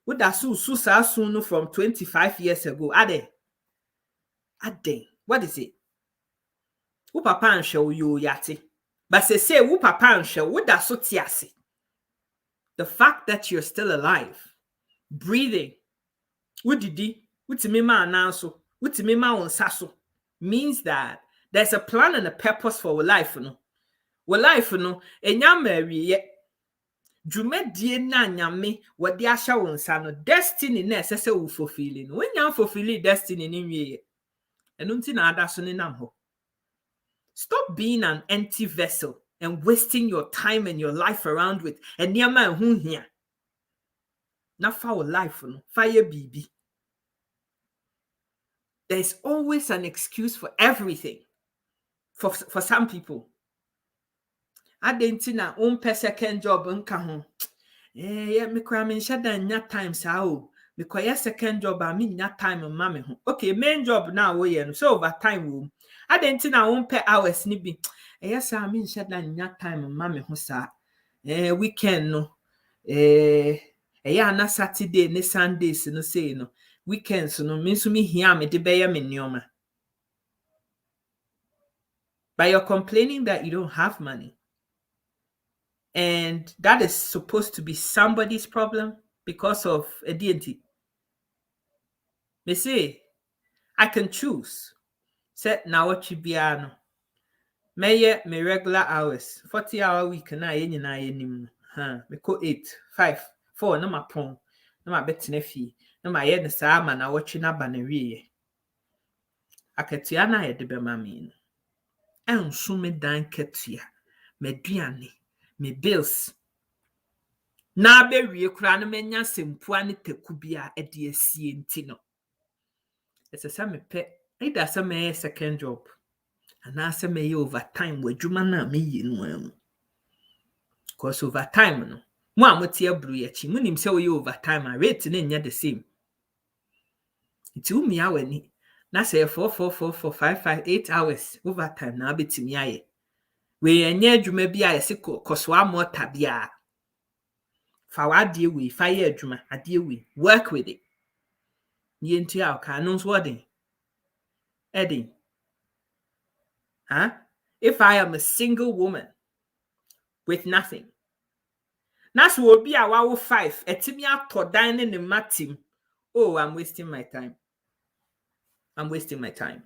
What that soon from 25 years ago? Ade. What is it? Who papa and show you yati? But say who papa and show what that so tiasi? The fact that you're still alive, breathing, what did he? What me ma ananso? What me ma onsaso? Means that there's a plan and a purpose for our life, Our life, enya marry yet. Dwumadie na nyame wode ahya wo nsa no destiny na esese wo fulfilling when you fulfill destiny ni nwie eno nti na ada so ne nam ho. Stop being an empty vessel and wasting your time and your life around with enema hu hia na fa wo life no fire bibi. There's always an excuse for everything for some people. Adentina second job nka ho me kra me nhada nya time sa o me koya second job a me nya time ma me ho. Okay, main job now we no so over time wo adentina hours ni bi sa me nhada nya time ma me ho sa weekend no na Saturday ne Sundays no say no weekends no me so me hia me de be ya me nioma. But you're complaining that you don't have money. And that is supposed to be somebody's problem because of a deity. Me say I can choose. Set now what you be ano. Me regular hours. 40-hour week na ye nyina ye nim. Me ko 8, 5, 4 na mapon. Na ma betena fi. Na ma ye ne saa ma na what na ba na wie. Akatua na ye de be ma me no. Enso me dan katua. Me duane, me bills. Na be wie kura na menya sempua ne taku bia e de asie nti no. Ese se me pe. Either se me second job. And I say me overtime wadwuma na me yi no am. Cause overtime no. Mo amote abru ye chi. Mo nim se we overtime a rate na nya the same. It will me awani. Na say 4 5 5 8 hours overtime na betimi aye. We enye adwuma bi aye se koso amota bia. Fa wa de we fa ye adwuma ade we work with it. Ye nti a ka no so odin. Edin. If I am a single woman with nothing, that's will be a wow 5. Etimi ato dan ne matim. Oh, I'm wasting my time. I'm wasting my time.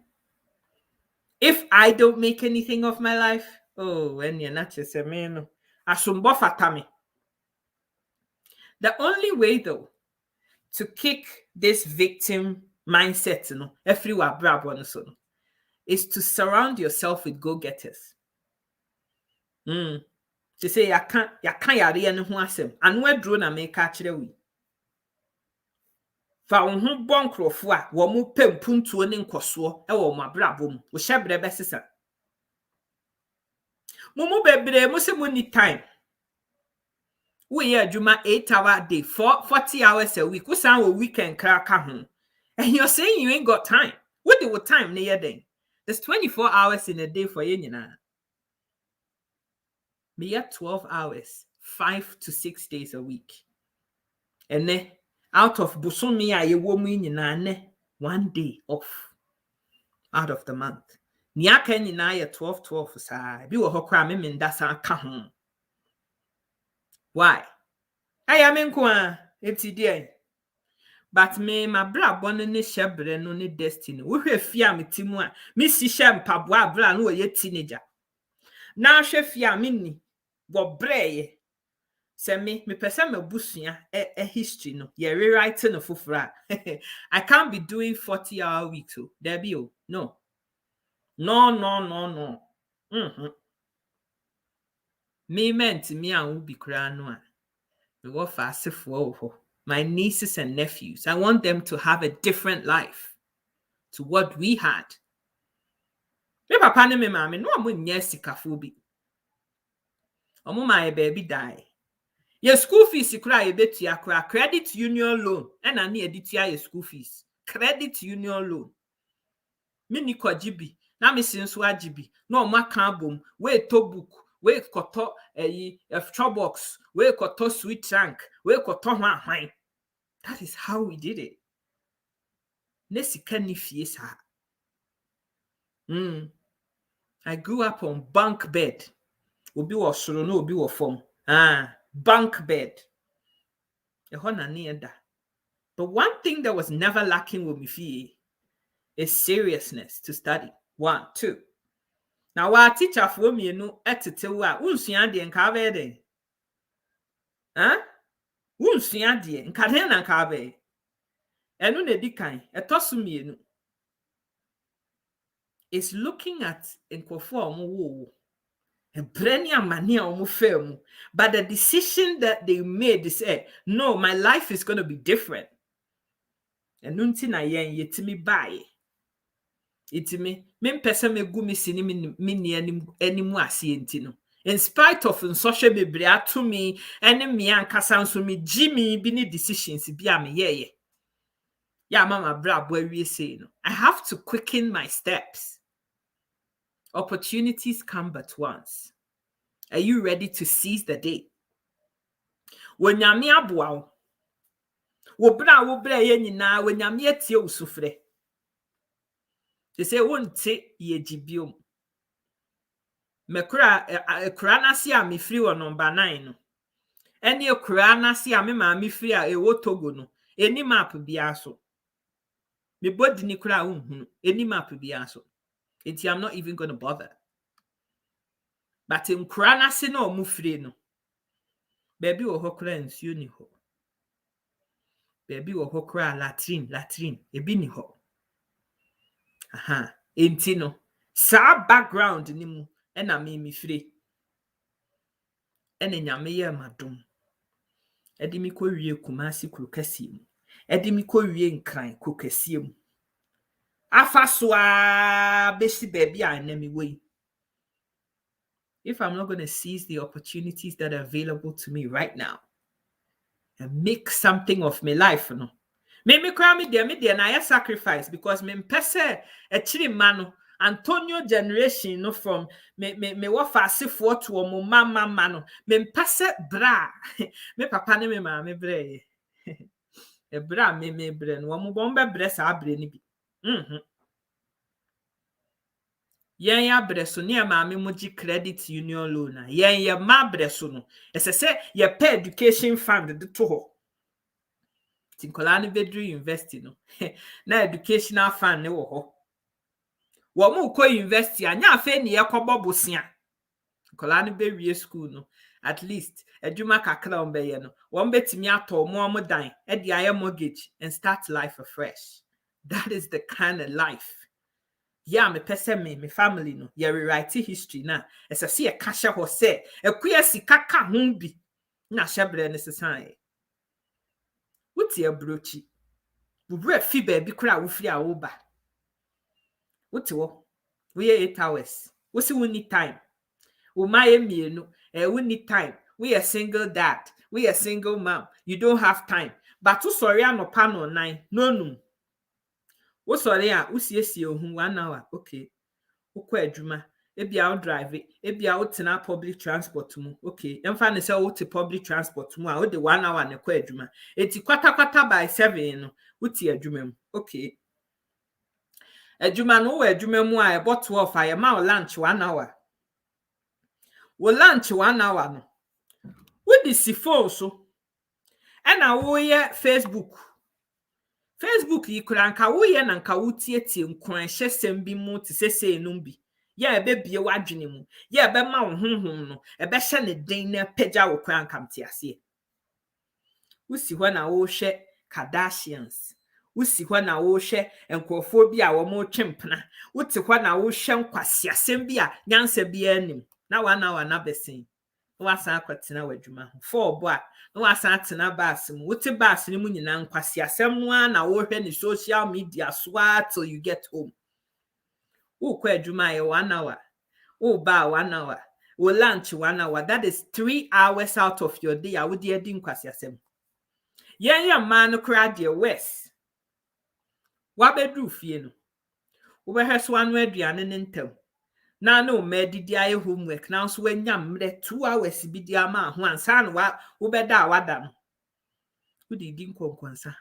If I don't make anything of my life, oh, when you're not just a man, asumbo fatami. The only way though to kick this victim mindset, everywhere brabo so is to surround yourself with go-getters. To say ya can't yare any ho asem. And we drone na make kire we. Fa wo ho bonkrofo a wo mu pempuntuo ne nkoso e wo mabrabo mu. Wo hyebre besesa. Mumu bebre mu se mu ni time. We ya adwuma 8-hour day, 40 hours a week. We san wo weekend kraka ho. And you're saying you ain't got time. What do with time na yeden? There's 24 hours in a day for you nyina. Me 12 hours, 5 to 6 days a week. And then out of busumi a ye womu nyina ne 1 day off out of the month. Niaka nyina ye 12 sa bi wo hokra me ndasa ka ho. Why? I am nko eti dey. But me my bra bonne ne hyebre no ne destiny. Wo hwe fia metimu a me si hye mpaboa bra no ye teenager. Na hwe fia me ni wo breye. Se me pese mabusua history no ye rewrite no fofora. I can't be doing 40-hour weeks so there be no. Me meant me an will be kra no a. Me wo fa asefo ho. My nieces and nephews, I want them to have a different life to what we had. Me papa ne me mama no amu nya sikafo bi. Omo my baby die. Your school fees kura ye betua kura credit union loan and ani editua your school fees. Credit union loan. Me ni kwajibi na me sinso ajibi. No ma kan bom we to book we koto box we koto sweet tank we koto hwan. That is how we did it. Nesika ni fie sa. I grew up on bunk bed. Obi wo soro no obi wo fom. Bunk bed. But one thing that was never lacking with me fie is seriousness to study. 1, 2. Now our teacher for me no etete wa unsua de nka be den. Unsua de nka den na nka be. Enu na di kan etoso mienu. Is looking at enkofo omo but the decision that they made is no, my life is going to be different. And nunti na yen yetimi bae. Itimi me pese me gu me sini me ni animu ase enti no. In spite of social media to me ene me ankasa nso me Jimmy bi ni decisions bi am ye. Ya mama bra bo awie say no. I have to quicken my steps. Opportunities come but once. Are you ready to seize the day? Wonyame aboa wo bra ye nyina wonyame atie usufre. They say wonte ye gibiom. Me kura na si a me free wo number 9 no. Ene kura na si a me ma me free a e wo Togo no. Eni map bia so. Me body ni kura unhunu. Any map bi aso. Enti I'm not even going to bother. But in krana se na omu free no. Baby wo ho kura nsuo ni ho. Baby wo ho kura latrine. Ebi ni ho. Aha. Enti no. Sa background ni mu. Ena me free. Ene nyame ye madom. Edi mi ko wie Kumasi krokasi mu. Edi mi ko wie Nkran krokasi mu. Afa so a besi baby a na mi we. If I'm not going to seize the opportunities that are available to me right now and make something of my life, no. Me cry me there na I sacrifice because me mpese a chiri mano Antonio generation no from me wa fase for to o mama no me mpese bra me papa ne me ma me bra ye e bra me bra no mo bombe bra sa bra ni bi yen ya breso ne ma me mo gi credit union loan yen ya ma breso no ese se ye pay education fund de to ho tinkola ne bedru university no na educational fund ne wo ho wo mu ko university anya afa ni ye kobo bosia tinkola ne be wie school no at least adwuma kakra on be ye no wo betimi ato mo dan e di aye mortgage and start life afresh. That is the kind of life. Yeah, me person me family no. Yeah, rewrite history na. Esa se ye kasha ho se. Ekuya sika ka ho bi. Na shebre necessary. Wuti e brochi. Bubre fi baby kura wo firi a wo ba. Wuti wo. We ye 8 hours. We see we need time. We my mienu. We need time. We a single dad. We a single mom. You don't have time. But to sorry anopa no 9. No. Wo sorry a usiesie ohun 1 hour. Okay. Ukwa adwuma. Ebia wo drive. Ebia wo tena public transport mu. Okay. Emfa ne se wo te public transport mu a wo de 1 hour ne kwa adwuma. Eti kwata by 7 no. Wuti adwuma mu. Okay. Adwuma no wo adwuma mu a ebo 12 a ye ma wo lunch 1 hour. Wo lunch 1 hour no. Wo di si phone so. Ena wo ye Facebook yi kuranka wo ye na nka wo tietie nkwan hyesem bi mu te sese enum bi. Ya ebe bie wadwene mu. Ya ebe ma wo honhom no. Ebe hye ne den na pagya wo kuranka mtiase. Usi hɔ na wo hwɛ Kardashians. Usi hɔ na wo hwɛ enkrofo bi a wo mo twempena. Uti hɔ na wo hwɛ nkwasiasem bi a nyansa bi anim. Na wana wana besen. Na wasan akwatena wadwuma ho. For bo a na wasan atena baas mu. Wote baas ni mu nyina nkwasiasem no na wo hwɛ ni social media so till you get home. Wo kwa adwuma ye 1 hour. Wo ba 1 hour. Wo lunch 1 hour. That is 3 hours out of your day. I would dey di nkwasiasem. Yen man no kra de west. Wa bedru fie no. Wo be hweso anu aduane ne ntam. Na no medidi aye homework na so wanya mre 2 hours bi di ama ho ansa no wo beda awada no. Wo di nkonkonsa.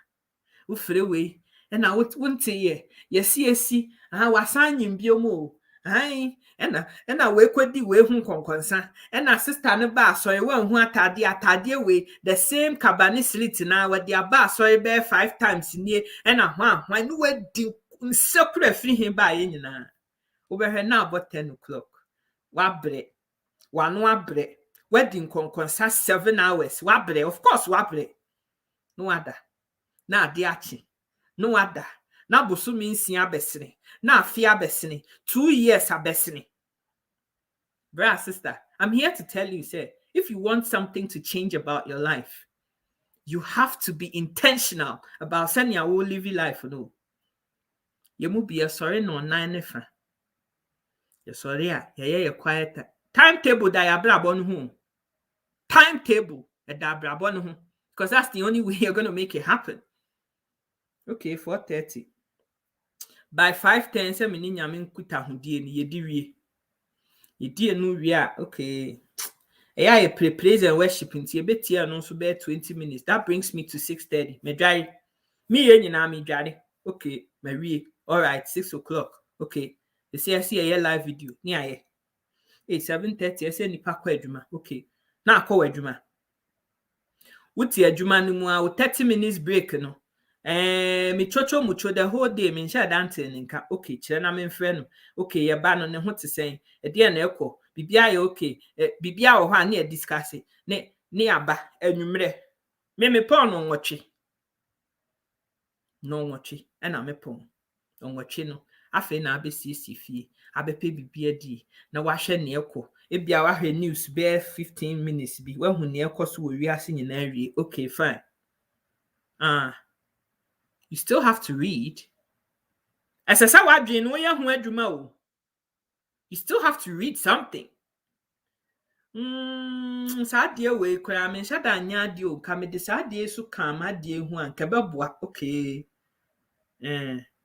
Wo fere we na wonte ye si wasan nyimbio mu ai na we kwedi we hu nkonkonsa na sister ne ba so ye wan hu atade we the same kabani slit na we dia ba so ye be 5 times nie na ho no we di sekura firi hin ba ye nyina wo be hwe na about 10 o'clock wabre wanu abre wedding nkonkonsa 7 hours wabre of course wabre no ada na ade achi no ada na bosumi nsia besene na afia besene 2 years abesene. Brother, sister, I'm here to tell you, say, if you want something to change about your life, you have to be intentional about sending your whole living life. No, you mu be sorry no 9 nefa. You sorry ya quiet timetable that ya brabon home. Timetable at that brabon home, because that's the only way you're going to make it happen. Okay, 4:30. By 5:10, se meni nyame nkuta hodie ni yedi wie. Yedi enu wie a, okay. Eya ye praise and worship nti ebetia no so be 20 minutes. That brings me to 6:30. Me dware. Me ye nyina me dware. Okay, me wie. All right, 6 o'clock. Okay. You see I see a live video. Ni aye. 7:30 I say nipa kwa adwuma. Okay. Na akwa adwuma. Wuti adwuma ni mu a 30 minutes break no. Me chocho mucho the whole day me ncha dante nka okay kire na me mfre no okay ye ba no ne ho te sen e de na ekọ bibia ye okay bibia wo ha na discuss ne aba anwumre me pon no nwotwe no nwotwe e na me pon nwotwe no afi na abesisi fie abepe bibia di na wa hwe ne ekọ ebia wa hwe news be 15 minutes bi wa hu ne ekọ so wo wiase nyina wie okay fine you still have to read. As I said, you still have to read something. Sadie we kura me shada anya di o ka me de sadie so kan ma die hu an ka beboa okay.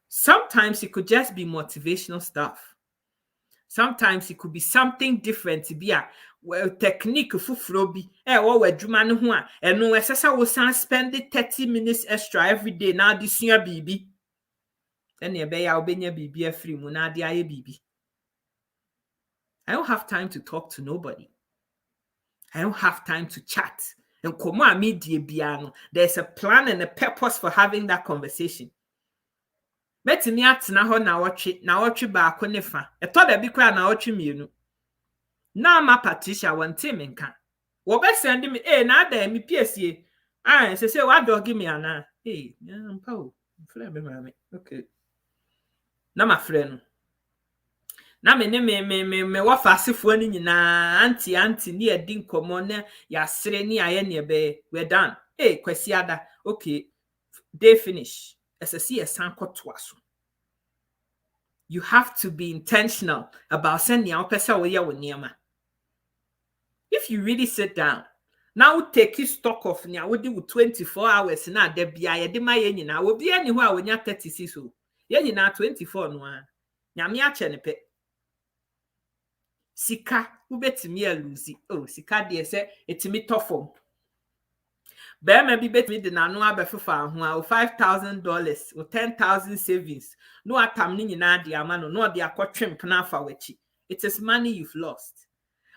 Sometimes it could just be motivational stuff. Sometimes it could be something different to be a well technique fufuro bi wo wadwuma ne ho a eno esesa wo san spend 30 minutes extra every day na de sua bibi ene ebe ya obenya bibi afri mu na de aye bibi. I don't have time to talk to nobody. I don't have time to chat. And komo amidie bia no, there's a plan and a purpose for having that conversation. Metimi atena ho na watwe ba ko ne fa. Eto da bi kwa na watwe mienu. Na ma Patricia wante me nka. Wo be send me na da mi piesie. Se wa dog me ana. Mpa o. Mfra me mama. Okay. Na ma frɛ no. Na me wa fasefo ni nyina anti ni edi nkomo na ya sere ni aye ne be we done. Kwasi ada. Okay. Day finish. SSC esan koto aso. You have to be intentional about sending your person with your niema. If you really sit down, now take stock of nya we do 24 hours na de bia ye de ma ye nyina wo bia ni ho a wonya 36 so. Ye nyina 24 no a. Nyame a che ne pe. Sika ubetimi aluzi. Sika de se etimi tofom. Be ma bi betimi de na no abefufa ho a $5,000 or 10,000 savings. No atam ni nyina de ama no de akotwem na afa wachi. It is money you've lost.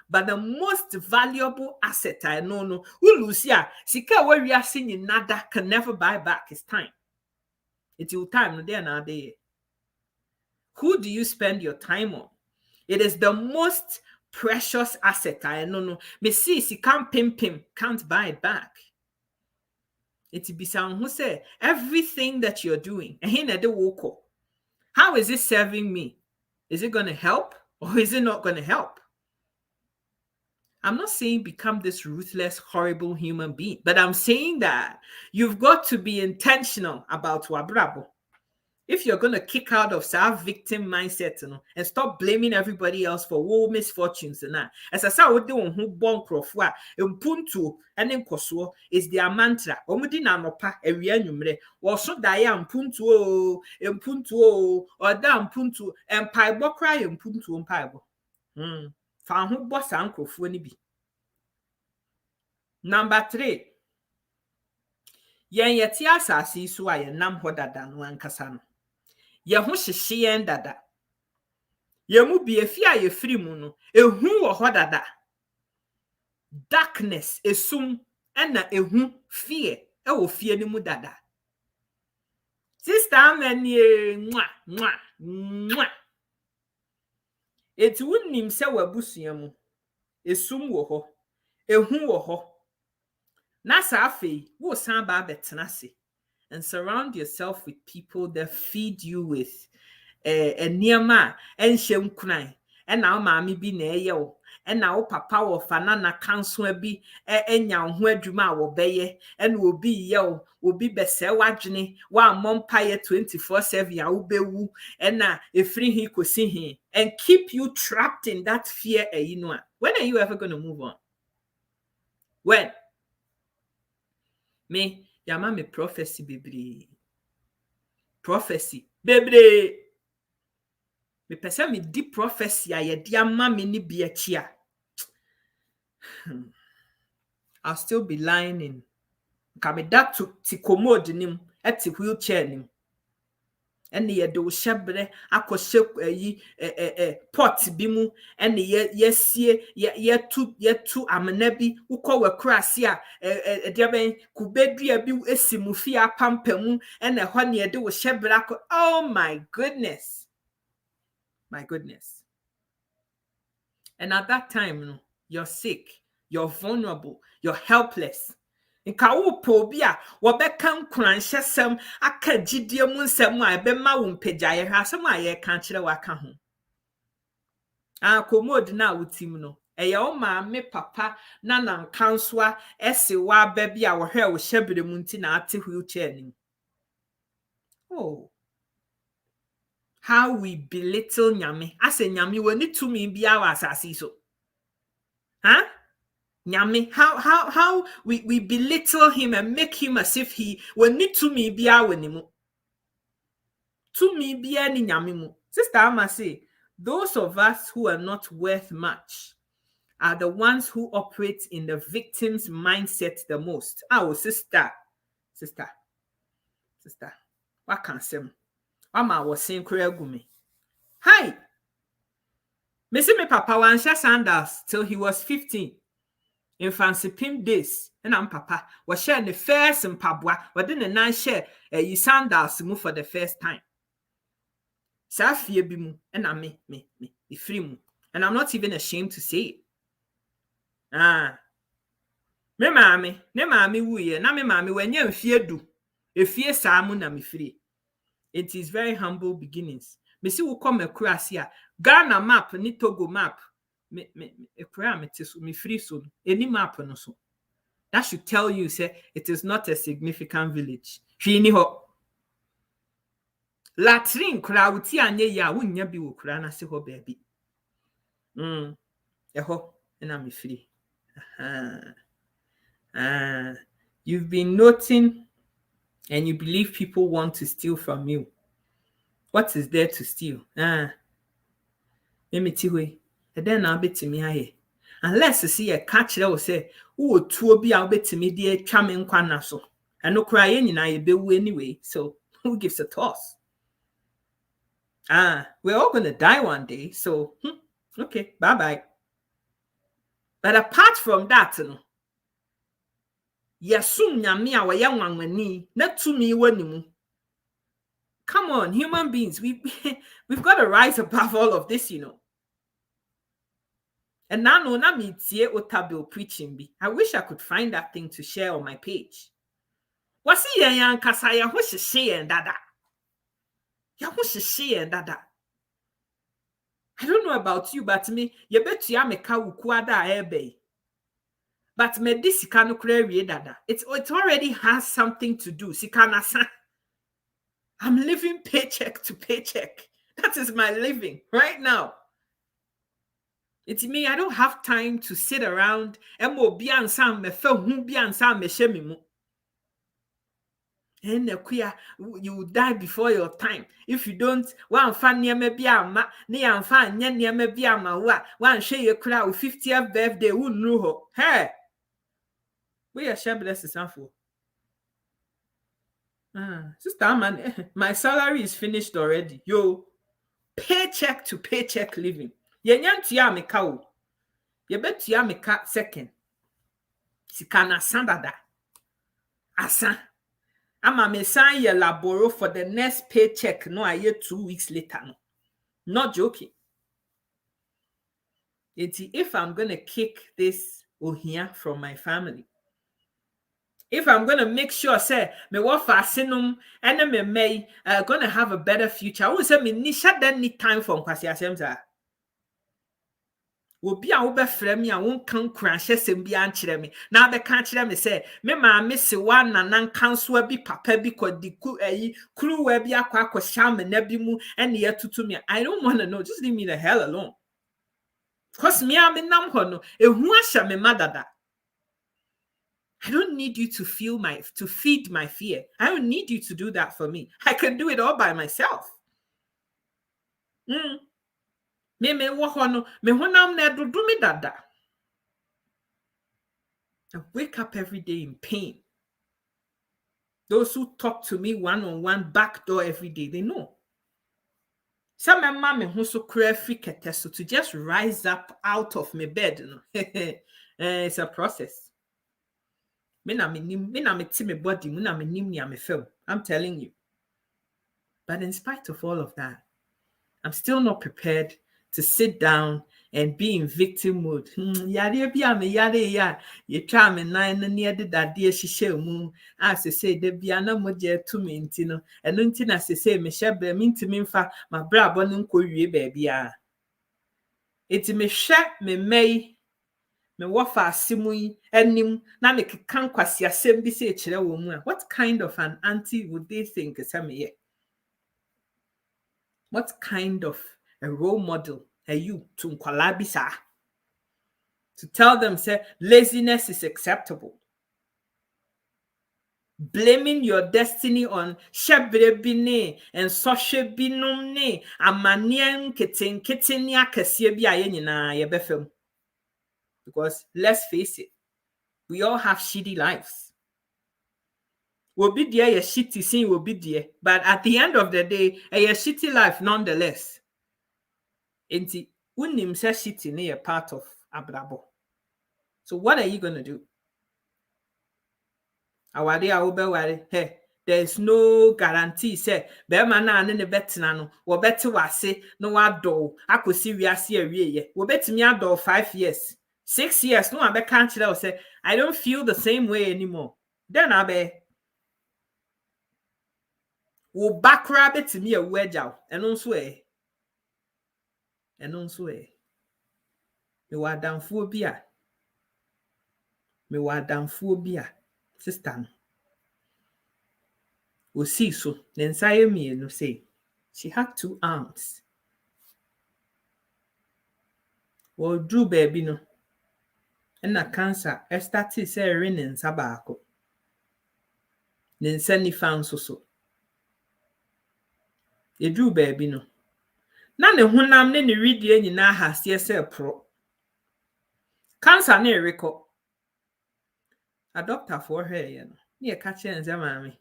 But the most valuable asset I know no ulusia sika we wiase nyina da can never buy back is time. It's your time no there na there. Who do you spend your time on? It is the most precious asset I know no. Me see sika pim can't buy it back. It be sound who say everything that you're doing how is it serving me? Is it going to help or is it not going to help? I'm not saying become this ruthless, horrible human being, but I'm saying that you've got to be intentional about wabrabo. If you're going to kick out of that victim mindset and stop blaming everybody else for war misfortunes and that, as I said, who born crofwa, impuntu, and in koso is their mantra. Omudina nopa, a reanumre, or so dia impuntu, or da impuntu, and paibo cry impuntu and paibo. Found who boss uncle for any be. Number 3. Yen yetia sasi so I nam hoda dan one kasano. Ye ho hyehye dada. Ye mu bi efi a ye firi mu no, ehu wo ho dada. Darkness esum na ehu fear e wo fie ni mu dada. Sister amani mwa. Eti wunnim se wabusua mu. Esum wo ho, ehu wo ho. Na sa afei wo san ba betena se. And surround yourself with people that feed you with niema and shem kunai. And now mammy be na yo. And now papa or fanana counsel be enya who druma will be and will be yo, will be bese wajini, while mom pie 24/7 ya ubewu, and na if free he could see him and keep you trapped in that fear. When are you ever going to move on? When? Me. Yama me prophecy bebre. Prophecy bebre. Me pese me di prophecy a ye di ama me ni bi achia. I'll still be lying in. Ka me that to commode nim eti wheelchair nim. and ye do shebre akoshe pot bimu and ye tu amanabi uko we krasia diaben kubedua bi esimufia pampamu and a honey ye do shebre. Oh my goodness. My goodness. And at that time, you're sick, you're vulnerable, you're helpless. Nka wo pobia wo beka nkranhyesem aka gidie mu nsem a ebe ma wo mpagyaye ha asem a ye ka kire waka ho. Komod na wutim no. Eye o ma me papa na nankansoa ese wa ba bia wo hwe wo hyebere mu nti na ate wheelchair ni. Oh. How we belittle nyame. Ase nyame woni tumi bia wa asase so. Huh? Nyame, how we belittle him and make him as if he will need to me be our nimu. To me be any nyame mu. Sister Ama say, those of us who are not worth much are the ones who operate in the victim's mindset the most. Oh, sister. What can say? Mama was saying gumi. Hi. Me see me papa wan share sandals till he was 15. In fancy pim days, and I'm papa was sharing the first in Pabwa, but then a nine share a sandals move for the first time. Safia bimu, and I me free mu, and I'm not even ashamed to say it. Me mami wuye, na me mami when you fear do, if fear samu na me free. It is very humble beginnings. Me see who come across here, Ghana map, ni Togo map. Me free so any map no so that should tell you say it is not a significant village. Hwini ho latrin kura uti anye ya wunya bi wo kura na se ho baabi eho na me free. You've been noting and you believe people want to steal from you. What is there to steal? Emitiwe then I'll be to me aye. Unless you see a catch that will say, oh, two be I'll be to me dear charming quanaso. And no crying in I be anyway, so who gives a toss? We're all gonna die one day, so okay, bye. But apart from that, yasum nyamia wa yangwani, not to me wanimu. Come on, human beings, we've got to rise above all of this, And now no na me tie Otabil preaching be. I wish I could find that thing to share on my page. Wasi yan kasa ya ho hye en dada. Ya ho hye en dada. I don't know about you, but me ye betu ya meka wuku ada ebe. But me di sika no kra wie dada. It already has something to do. Sika na sa. I'm living paycheck to paycheck. That is my living right now. It's me. I don't have time to sit around and mo bi ansam me fe hu bi ansam me hye me mu. And you will die before your time if you don't wan fa niam bi ama ne yan fa anya niam bi ama wa wan hwe ye kura o 50th birthday unru ho. Hey. We are share blessings for. Sister man, my salary is finished already. Yo, paycheck to paycheck living. Yenyantia meka o. Yebetua meka second. Sikana sandada. Asa. Ama me san ye laboro for the next paycheck no aye 2 weeks later no. Not joking. If I'm going to kick this ohia from my family, if I'm going to make sure say me wa fasinum and me may going to have a better future, I will say me ni shut then need time for nkwasi asemza. Obi a wo be frɛ me a won kan kranhye sem bi ankyerɛ me na be kan kyerɛ me sɛ me ma me se wa nanan kanso bi papa bi kodi ku kruwa bi akwa sham na bi mu ene yatutu me. I don't want to know. Just leave me the hell alone. Cause me am nam ho no ehu ahya me madada. I don't need you to feed my fear. I don't need you to do that for me. I can do it all by myself. Me wo ho no me honam na dodo me dada. I wake up every day in pain. Those who talk to me one-on-one backdoor every day, they know. Some mommy who so crafty so to just rise up out of my bed. No? It's a process. Me na me body, me na me nim ni me film. I'm telling you. But in spite of all of that, I'm still not prepared to sit down and be in victim mode. Yare bi am yare ya. Ye twa me nan na near the dade hihye mu. As I say de bia na moje to me nti no. Eno nti na se say me hye me ntimi mfa ma bra bo no nkowie ba bia. Eti me hwe me mai me wofa asemu yi anim na me kekan kwase asem bi se kire wo mu a. What kind of an auntie would they think is me ye? What kind of a role model are you to nkwala bisa? To tell them say laziness is acceptable. Blaming your destiny on shebrebine and soshebinumne amanien keten ya kese bi aye nyina ye befem. Because let's face it, we all have shitty lives. Will be there a shitty scene will be there, but at the end of the day, a shitty life nonetheless. Enti unim se shitty ne a part of abrabo. So what are you gonna do? Awade awobe ware, hey, there's no guarantee say be man na ne betina no wo beti wase no wado akosi wiase awie ye. Wo betimi ado 5 years, 6 years no abe kan kire say I don't feel the same way anymore. Then abe wo bakra betimi awu agyaw eno nso me wadamfo bi a sister no o see so ne nsaye mienu say she had 2 aunts. Wo dru baby no na cancer started say rin nsa baako ne nsa nifa nso so e dru baby no na ne honam ne ridie nyina hase say pro cancer na ereko a doctor for her ye no ne ka che nze maame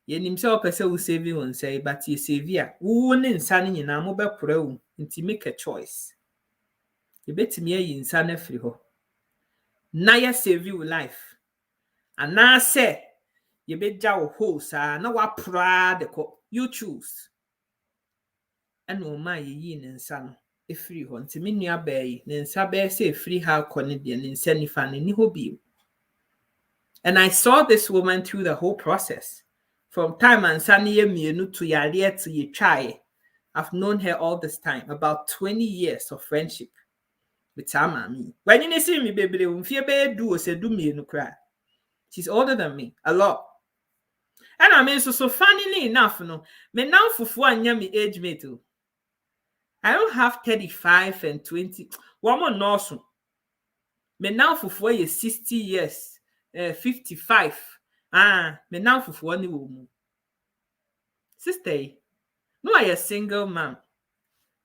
ye nim se opese wo save won say but ye save a wo ne nsa ne nyina mo be pora wo nti make a choice ye betimi ayi nsa na firi ho na ye save your life ana say ye beja wo ho sa na wa pora de ko you choose eno ma ye yi ne nsa no efiri ho nti me nua bayi ne nsa be say efiri ha ko ne de ne nsa nifa ne ni ho bi. And I saw this woman through the whole process. From time and Sunny mienu to yare to ye try. I've known her all this time, about 20 years of friendship with her mommy. When you see me, baby, she's older than me, a lot. And I mean, so funnily enough, no, me now for 4 years, me age mate too. I don't have 35 and 20. One more notion. Me now for 4 years, 60 years. 55. Me now for one woman. Sister, no, I a single man.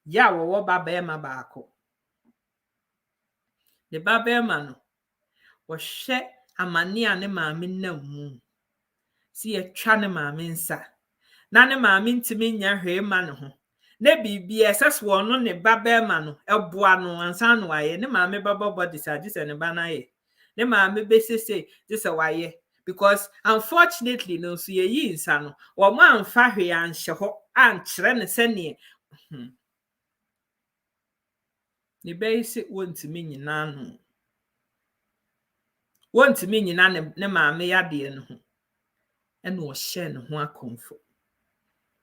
Ya wo baba ma baako. The baba man wo hye amane ane maame na mu. Si ye twa ne maame nsa. Na ne maame ntimi nya hwe ma ne ho. Na bibi esas wo no ne baba man no eboa no ansa no aye ne maame baba body sagise ne ba na ye. Ne maame be say this why because unfortunately no so ye yi nsa no wo ma amfa hwe anhye ho ankyere ne sene ne be say wontimi nyina no wontimi nyina ne maame yade no ho ene wo hye ne ho akomfo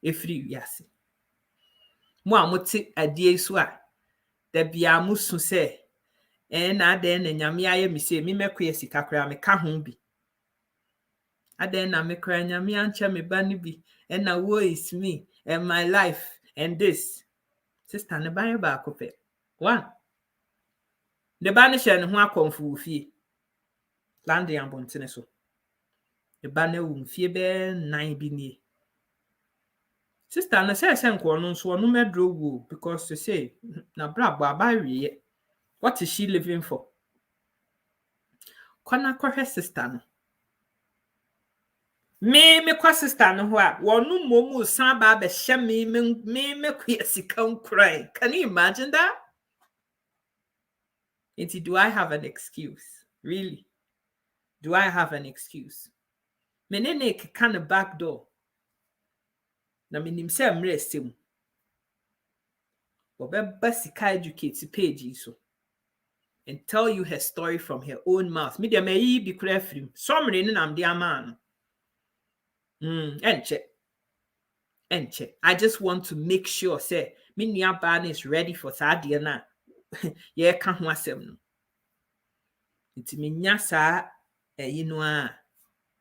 efri wiase mo amote adie so a da bia musu say na aden na nyame aye mi se mi mekoye sika kra me ka ho bi aden na me kra nyame anche me ba ni bi na wo is me and my life and this sister ne ba ba kope one the ba ne hye ne ho akomfo fie land yan bontene so the ba na wo fie be 9 bi ni sister na say nko no so no medro wo because to say na bra ba wiye. What is she living for? Kwana her sister no. me kwa sister no ho a wonu momu san ba be hye me kwa sika nkrai. Can you imagine that? Do I have an excuse? Really? Do I have an excuse? Menene keka ne back door. Na menim se mre estem. Obeba sika educate page so and tell you her story from her own mouth. Me de me bi kura frim. Somre ne nam de ama no. Enche. I just want to make sure say me nua ba is ready for saade na. Ye ka ho asem no. Nti me nya sa no a.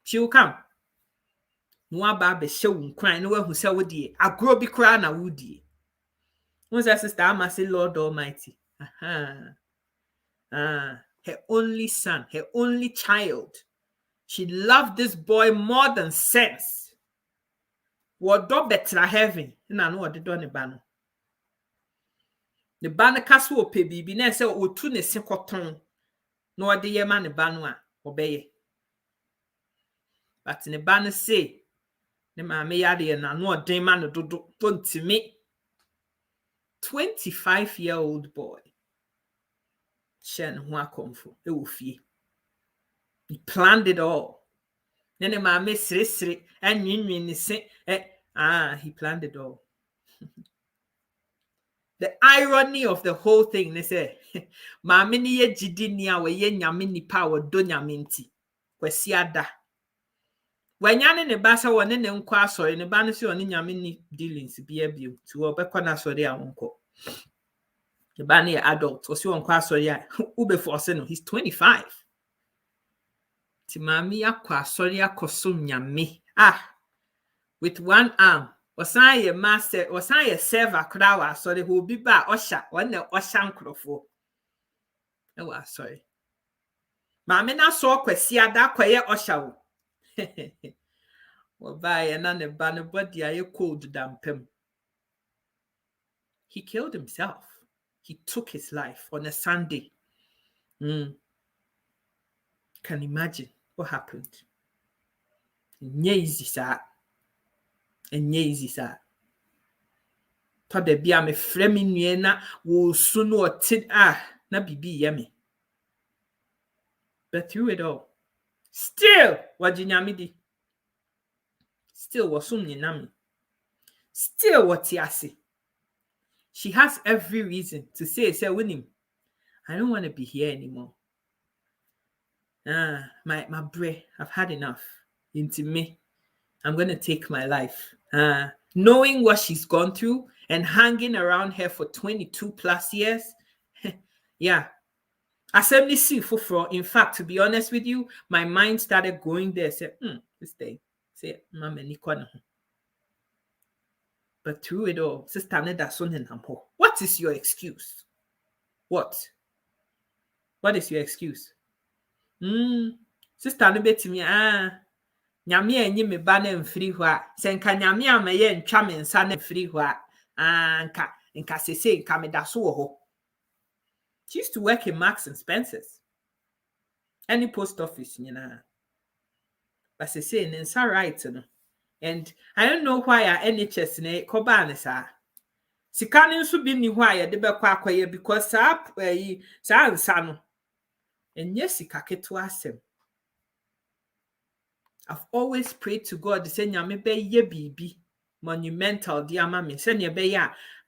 She will come. No aba be hye wo nkran no wahu se wo die. Agro bi kura na wo die. Who's that sister? I must say Lord Almighty. Her only son, her only child. She loved this boy more than sense. What do better heaven? And I know what they do on the banner. The banner castle pay bibi na say o tu ne se koton. No what the man the banner obey. But in the banner say, the man me yadi and I know what the man do to me. 25-year-old boy. Shen Hua Kungfu. It will fee. He planned it all. Then the man miss sri and you say, he planned it all. The irony of the whole thing, they say, Mamini ye jidinia we ye nyamini power donya minti. Kwesiada. When yan in the bassa one in the unquasso in the banner on in yamini dealings be a view to obekona so their uncle. The banner adult was you unquasso ya ube for seno. He's 25. Timami aqua soria kosum yami. With one arm. Was I a master? Was I a server? Crowd, so they will be back. Osha, one the Oshan crofo. Oh, sorry. Mamma na saw Quesia da quay Osha. Well, by another banner body, I cold damn him. He killed himself. He took his life on a Sunday. Can imagine what happened. Easy, sir. And easy, sir. To de bia me fremi nue na wo sunu otin na bibi yemi. But through it all, still wajinyamidi. Still wasum nyinami. Still watiasi. She has every reason to say winning. I don't want to be here anymore. My brain, I've had enough. Into me. I'm going to take my life. Knowing what she's gone through and hanging around her for 22 plus years. Yeah. Assembly see for. In fact, to be honest with you, my mind started going there. Say, this day. Say, Mama Nikwana. But through it all, Sister Neda Sonenampo. What is your excuse? What is your excuse? Sister Nebetimi, Nyame enyi me ba na mfiri ho a senka nyame amaye ntwa me nsa na mfiri ho a nka sese nka me da so wo ho. She used to work in Marks and Spencer's. Any post office, you know. But sese in nsa right no. And I don't know why NHS ne koba ne sa. Sika ne nso bi ni ho a ye de bekọ akoye because sa nsa no. Enye sika keto asem. I've always prayed to God to say, Nyame be ye bibi monumental, dear mommy. Say,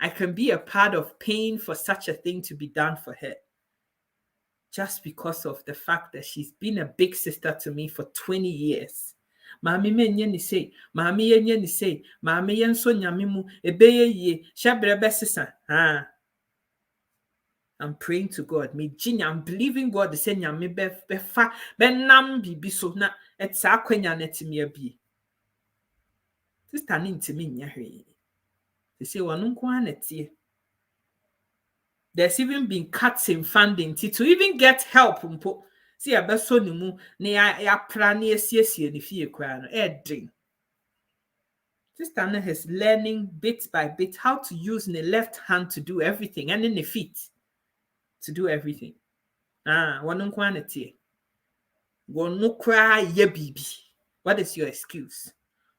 I can be a part of paying for such a thing to be done for her. Just because of the fact that she's been a big sister to me for 20 years. Mami me nye ni say, mami ye nye ni say, mami ye nso nyame mu, ebe ye, shabrebe sisa. I'm praying to God. I'm believing God to say nyame befa benam bibi so na etsa akwanya netimi abi. Sister ni ntimi nya hwe. They say wonu nko anetie. There's even been cuts in funding to even get help mpo. See abeso ni mu na ya pra na esiesie ni fie kwa no edin. Sister Anna is learning bit by bit how to use the left hand to do everything and in the feet to do everything. Wonu nko anetie. Wonu kra ye bibi. What is your excuse?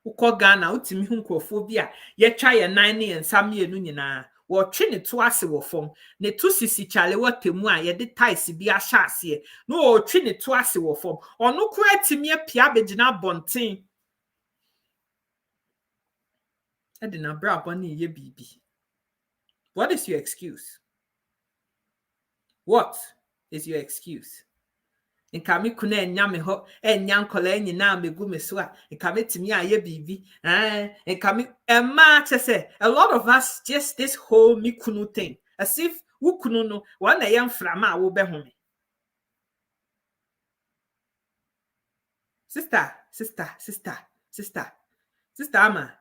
Uko Ghana, utimi hunkophobia, ye try a 9 and some year nunina, or trini twice wo form, ne two sisi chale what temua, ye de taisi be a chassie, no trini twice wo form, or no create me a piabejina bontin. I didn't bra bunny ye baby. What is your excuse? What is your excuse? In kami kuna enyame ho enyan kola nyina megu meso a in kami timi aye bibi in kami emma say a lot of us just this whole mikunu thing as if wukunu no one na yam frama wo be home. Sister ama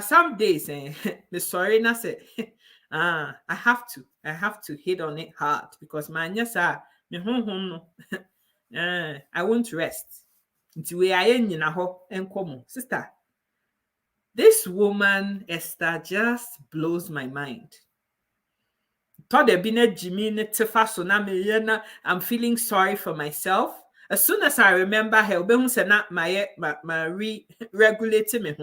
some days me sorry na say I have to hit on it hard because my nyasa me no I won't rest until we are in ho enkomo. Sister, this woman Esther just blows my mind. I'm feeling sorry for myself. As soon as I remember her, my regulating me.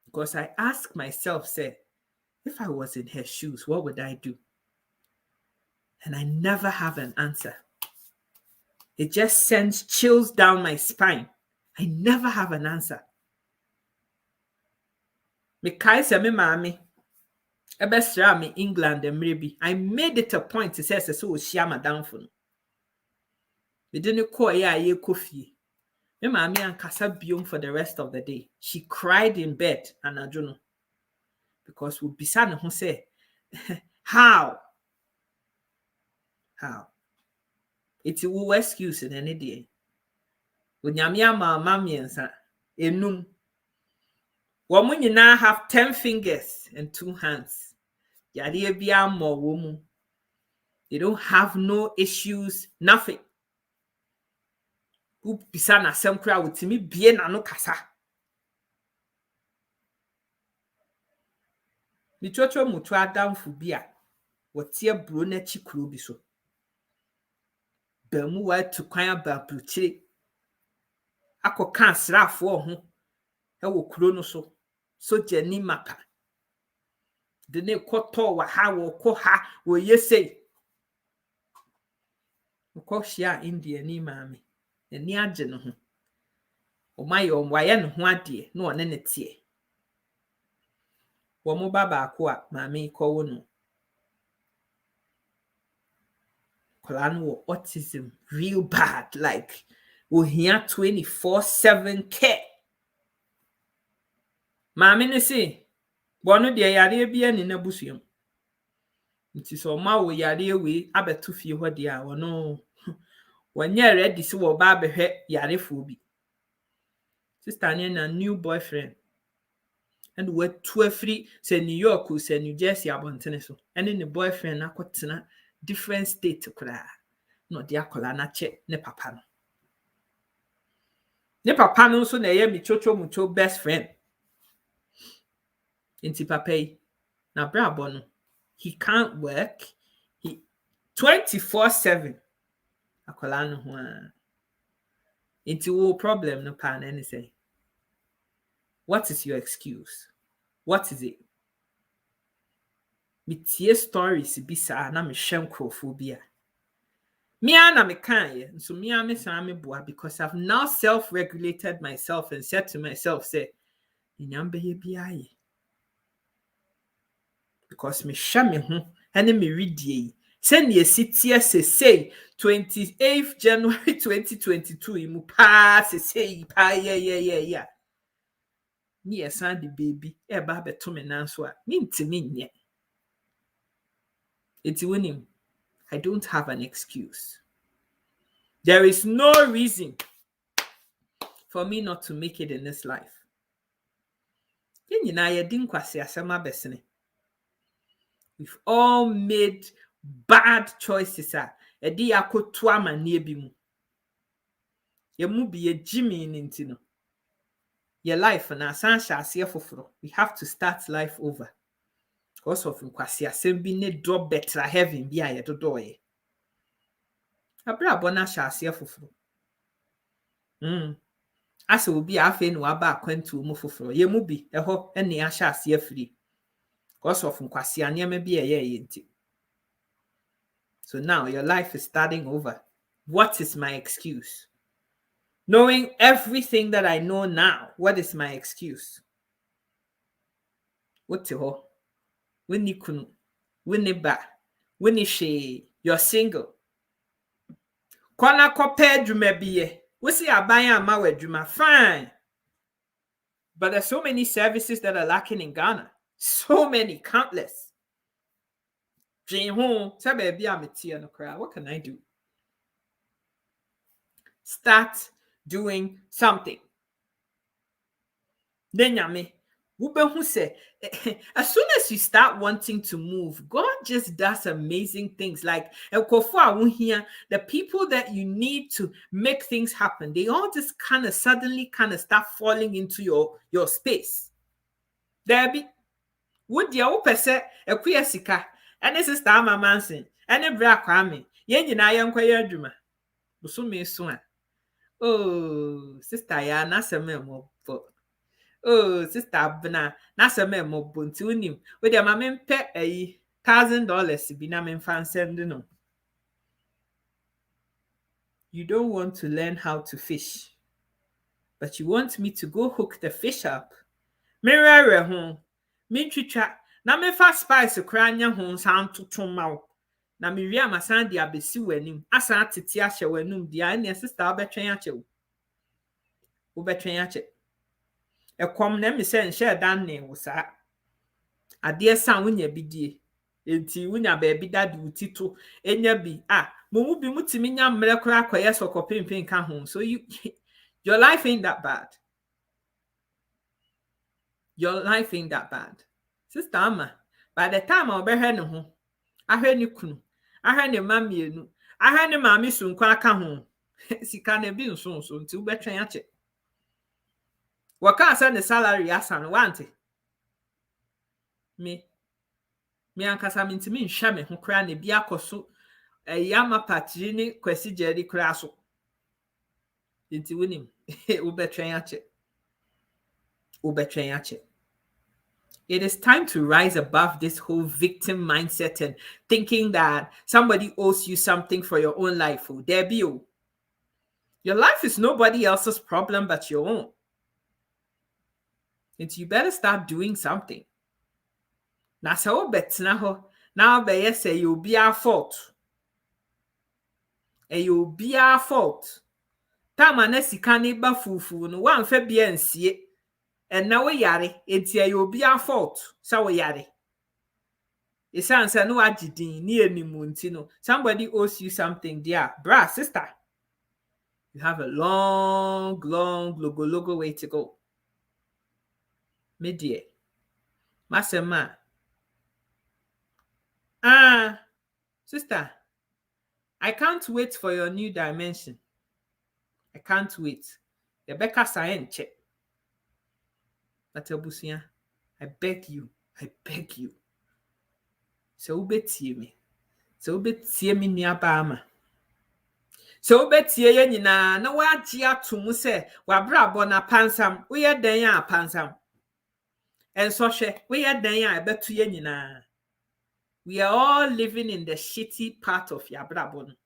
Because I ask myself, say, if I was in her shoes, what would I do? And I never have an answer. It just sends chills down my spine. I never have an answer. Me mami. Ebesra me England and maybe I made it a point to say so shama down for no. We didn't call ye coffee. Me mami and kasa biom for the rest of the day. She cried in bed and I don't know. Because we bisan who say how? It's a excuse in any day. When yamia mammy and sa enum. Woman you now have 10 fingers and 2 hands. Yadi bia more woman. They don't have no issues, nothing. Who bisana sem kra with me bien no kasa. Mi chocho mutu adam fubia. Watia brone chikru biso. Bemu wa to kwanya ba bruchire. Ako kan srafo ho. E wo kuro no so. So jeni mapa. De ne koto wa ha wo ko ha wo yese. Wo shia India ni mami. Ni age no ho. O maye o waye no ho ade no one ne tie. Wo mo baba akwa mami ko wo no. Kolan autism real bad like we here 24/7 care. Mami ne say bono de yare bia ni na busuam. Nti so ma wo yare we abeto fie ho de a wono wanya ready so wo ba behwe yare fo bi. Sister na new boyfriend and we two free say New York or say New Jersey abontene so. And then the boyfriend akotena different state kura. No dia kola na che ne papa no. Ne papa no so na ye mi chocho mucho best friend. Inti papa na brabo no. He can't work. He 24/7. Akola no ho. Inti wo problem no pa na say. What is your excuse? What is it? Me tie stories bisa na me hwem crophobia. Me ana me kan ye, so me am san me boa because I've now self-regulated myself and said to myself say, "Inyambe ye biaye." Because me hwem me ho, ene me redie. Send ye sitie say 28th January 2022 imu pa say pa yeah. Me esan the baby e ba beto me nanso a me ntimi nye. It's winning. I don't have an excuse. There is no reason for me not to make it in this life. We've all made bad choices. Your life we have to start life over. Because of nkwasi asem bi ne do better heaven bi aye dodoye. Abra bona shase afoforo. Asa obi afa no aba akwantu mu foforo. Ye mu bi eho ene ya shase afiri. Cause of nkwase anema bi eye nti. So now your life is starting over. What is my excuse? Knowing everything that I know now, what is my excuse? What to ho? Winnie kunu, winnie ba, winnie she, you're single. Kwana kope dwuma biye. We see abaya ama wedwuma, fine. But there's so many services that are lacking in Ghana. So many, countless. What can I do? Start doing something. Then who say, as soon as you start wanting to move, God just does amazing things. Like the people that you need to make things happen, they all just suddenly start falling into your space. There be would your pese a queer sika, and this is Tama Manson, and a bra kwame, yen I am queer duma. Busume soon. Oh, sister, ya nasa memo for. Oh, sister Abna, nasa memo buntunim, with your mamma pet $1,000 be na men fan sending. You don't want to learn how to fish, but you want me to go hook the fish up. Mirror home, me chicha, na me fast spice crania home sound to tomau. Na me ria masandi abesi wenim, asa titi ashe wenum dia, and your sister between yache. Ubetween yache. E kom na me say share dan ne wo sa ade san wunya bidie enti wunya ba bi dade utito enya bi mo bi mutimi nya mre kora akoye sokopempen ka ho so your life ain't that bad. Your life ain't that bad. Sister Ama, by the time I be ne ho ahwe ni kunu ahwe ne mamienu ahwe ne mami sunkwa aka ho sika na bi nso nti wo betwen ache. Waka send the salary asan wante. Me ankasa mintimi nhwa me ho kra na bi akoso yama patri ni kwasi jeri kra so. Nti wonim ubetwen ache. Ubetwen ache. It is time to rise above this whole victim mindset and thinking that somebody owes you something for your own life. Oh, there be you. Your life is nobody else's problem but your own. And you better start doing something. Now, so now be say you'll be our fault. And you'll be our fault. Tamanesi kaniba fufu no one fe be and see it. And now we yare, it's you'll be our fault. So we yare. It sounds no ajidin near ni muntino. Somebody owes you something, dear. Bra, sister. You have a long logo way to go. Media. Masema. Sister. I can't wait for your new dimension. I can't wait. Rebecca Science check. But Abusia, I beg you. So betie me. So betie me ni abama. So betie ye nyina na waji atomu se wabra bona pansam. We ye den ya pansam. And so we ye den ya ebetu ye nyina. We are all living in the shitty part of Yabrabon.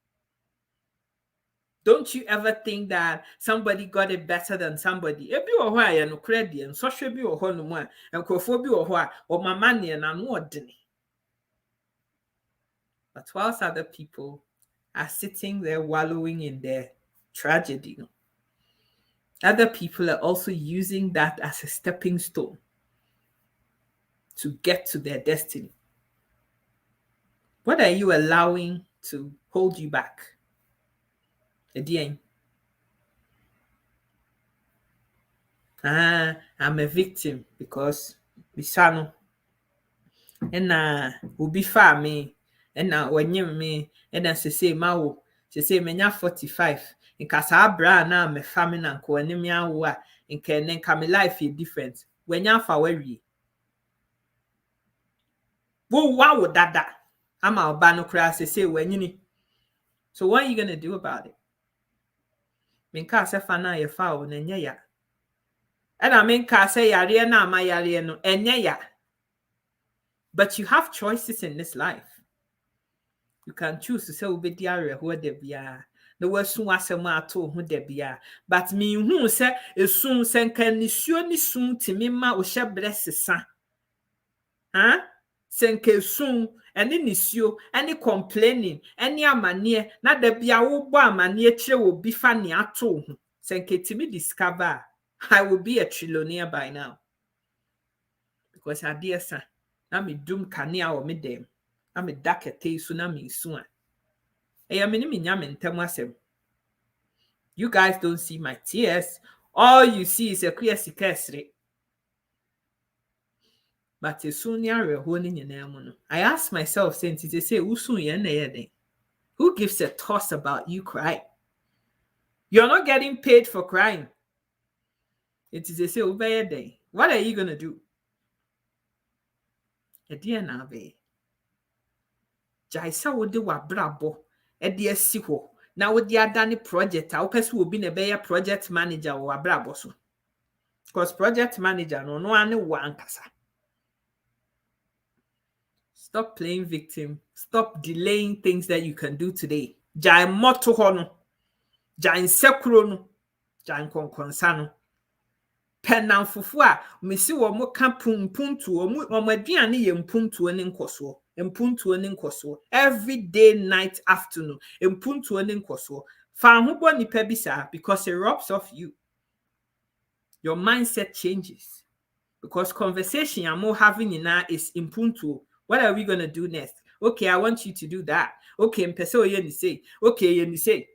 Don't you ever think that somebody got it better than somebody? Ebi wo ho aye no credit and so hwe bi wo ho no mu a enkofo bi wo ho a o mama ne na no odene. But whilst other people are sitting there wallowing in their tragedy, other people are also using that as a stepping stone to get to their destiny. What are you allowing to hold you back? Again, I'm a victim because Bisano and will be far me and now when you me and then say Mao, she say menya 45 in Casa Bra now me famine and co anemia wa in can come life is different when you're far away. Wow, dada. I'm a bano crass say when you need. So what are you going to do about it? Minka se fana ye fa o na nya ya. And I minka se yare na ma yare no enya ya. But you have choices in this life. You can choose to say obedi areho de bia. No wasu asem ato ho de bia. But me hu se esun senka nisuo ni sun timi ma o hye blessesa. Huh? Senka sun ene nisuo ene complaining ene amane na da bia wo bo amane kire wo bi fa ne ato ho. Senka timi discover I will be a trillionaire by now. Because I dear son, na me dum kanea o me dem. Na me dakete so na me so a. Eya me ni me nya me ntem asem. You guys don't see my tears. All you see is a clear sikesre. But as soon as you're holding your name, I ask myself, since they say, who gives a toss about you crying? You're not getting paid for crying. It is a say, what are you going to do? A dear Nave. Jaisa would do a brabo, a dear siho. Now with the Adani project, our person will be a better project manager or a braboso. Because project manager, no one kasa. Stop playing victim. Stop delaying things that you can do today. Jai moto hono. Jai sekrono. Jai konkonsano. Penam fufua. Misi womo kampun puntu. Womo aduane ye mpuntu ene nkoso. Mpuntu ene nkoso. Every day, night, afternoon. Mpuntu ene nkoso. Fa hubo ni pebisa because it robs off you. Your mindset changes. Because conversation I'm more having in now is impuntu. What are we going to do next? Okay, I want you to do that. Okay, mpeso yeni say. Okay, yeni say.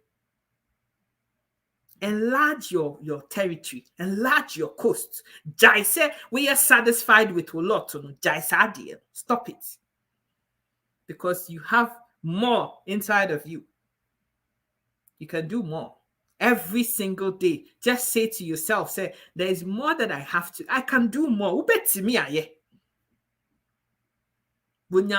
Enlarge your territory. Enlarge your coast. Jai say we are satisfied with a lot. Jai say stop it. Because you have more inside of you. You can do more. Every single day. Just say to yourself, say, there is more that I have to. I can do more. Ubeti me aye. In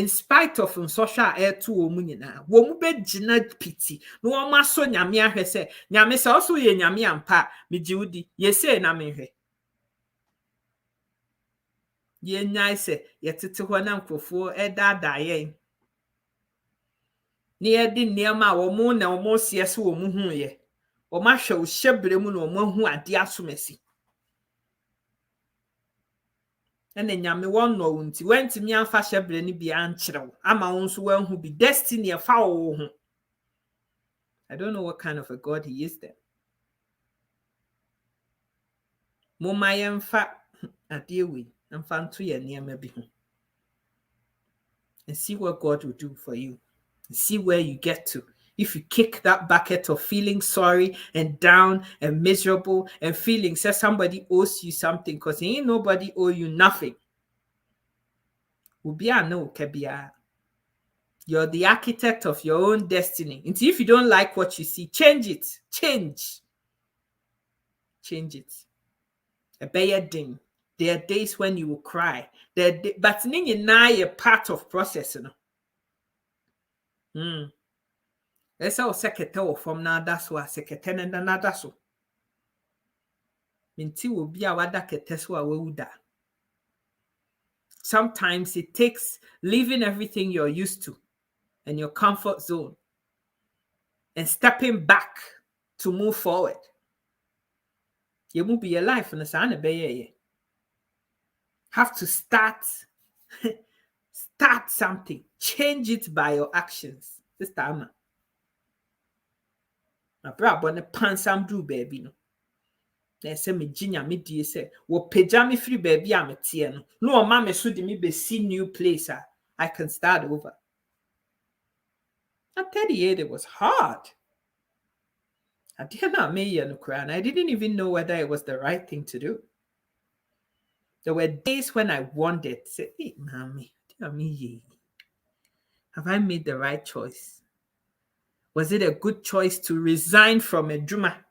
spite of social air to womunina, womube jina piti, no one so nyamia he say, nyame also ye nyamia mpa, mi jiudi, ye say na mehe. Ye nyai se, ye titi wana mkofo, da ye. Ni edi niema womu na womu siyesi womu huye. Woma hwe wo shebremu na womu hu ade asomesi. Ene nyame won no wunti wenti mi anfa shebre ni bi ankyerɛw ama won so wanhu bi destiny e fa wo ho. I don't know what kind of a God he is there. Moma yemfa ade we amfa nto ye niema bi ho. And see what God will do for you. See where you get to. If you kick that bucket of feeling sorry and down and miserable and feeling say somebody owes you something, because ain't nobody owe you nothing. You're the architect of your own destiny. And if you don't like what you see, change it. Change it. A bad thing. There are days when you will cry. But now you're part of processing. Esa o sekete o from na daso a sekete na daso. Minti wo bia wada kete so a wewuda. Sometimes it takes leaving everything you're used to and your comfort zone and stepping back to move forward. You will be your life in the sana be have to start something. Change it by your actions. This time. Na bra bo ne pansam do baby no. Na se me ginya me die se wo pagya me free baby a me tie no. No o ma me so de me be see new place I can start over. At 38 it was hard. I did not me no cry, and I didn't even know whether it was the right thing to do. There were days when I wondered, say, hey, mommy, have I made the right choice? Was it a good choice to resign from a Juma?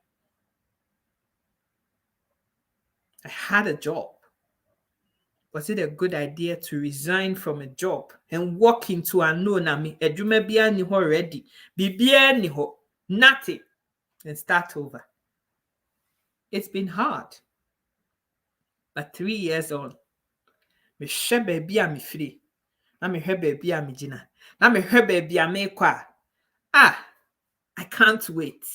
I had a job, Was it a good idea to resign from a job and walk into unknown edwuma bia ni ho already, bibia ni ho, nothing, and start over? It's been hard. But 3 years on, me hwe baby a me free. Na me hwe baby a me gina. Na me hwe baby a me kwa. I can't wait.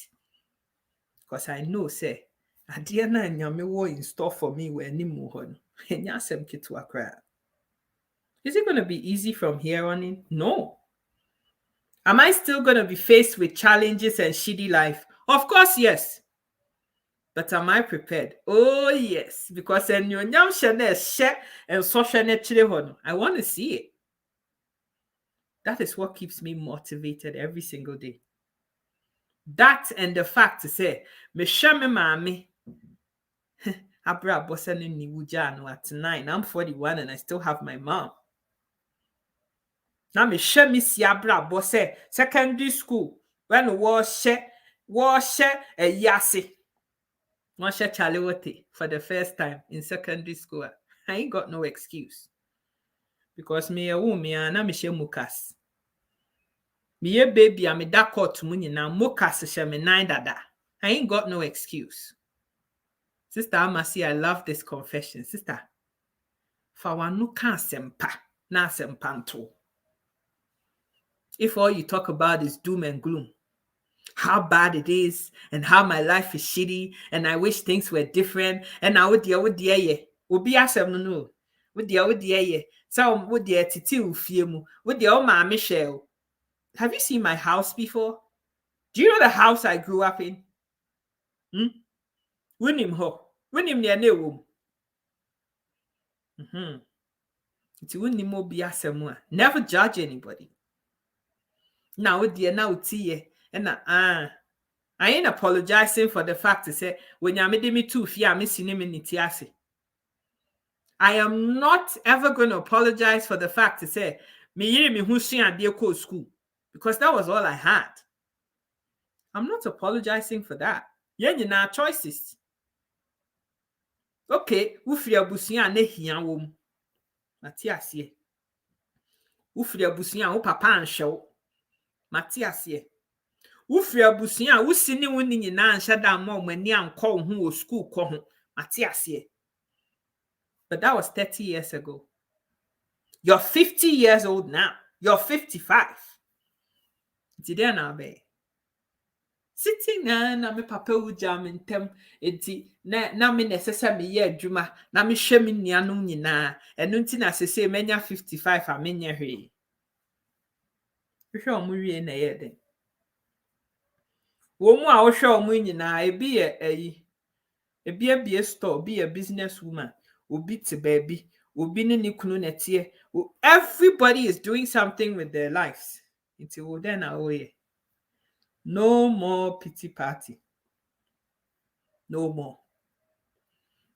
Because I know, say, adeɛ na nyame wɔ in store for me wɔ anim hɔ no. Enya asɛm ketewa kra. Is it going to be easy from here on in? No. Am I still going to be faced with challenges and shitty life? Of course, yes. But am I prepared? Oh, yes. Because I want to see it. That is what keeps me motivated every single day. That and the fact to say, me shame mami. Abra bossa ni wujano at 9. I'm 41 and I still have my mom. Now me shame me si abra bossa secondary school when was a yasi. Washe chalewote for the first time in secondary school. I ain't got no excuse. Because me a woman na me she mukas. Me a baby a me da court muni na mukas she me 9 dada. I ain't got no excuse. Sister Amasi, I love this confession. Sister, fawanu kan sempa na sempanto. If all you talk about is doom and gloom, how bad it is and how my life is shitty and I wish things were different and I would dear ye. Obi asem no. Would dear ye. So would dear titi ufiemu. Would dear ma Michelle. Have you seen my house before? Do you know the house I grew up in? Winim ho. Winim ne ne wom. It's winim obi asem. Never judge anybody. Now dear now tie. And I ain't apologizing for the fact to say when you made me too fear missing him in itiasi. I am not ever going to apologize for the fact to say me who see at dear school because that was all I had. I'm not apologizing for that. Yeah, choices. Okay, ufria busia ne hia wom. Matiasie. Ufria busia wo papa anhwe. Matiasie. Ufri abusia usini woni nyina anhya da ma omani ankọ ho wo school kọ ho matiasie. But that was 30 years ago. You're 50 years old now. You're 55. Did you know be? Sitting na me papa ujam ntem enti na me necessary me ye adwuma na me hwe me nuanom nyina enu nti na sese menya 55 amenya hwe. Hwe omuwie na ye den. Womu a wo hwe omu nyina ebi ye ebi store be a business woman obi te baby obi ne kunu netie. Everybody is doing something with their lives. It's wo den na oye. No more pity party. No more.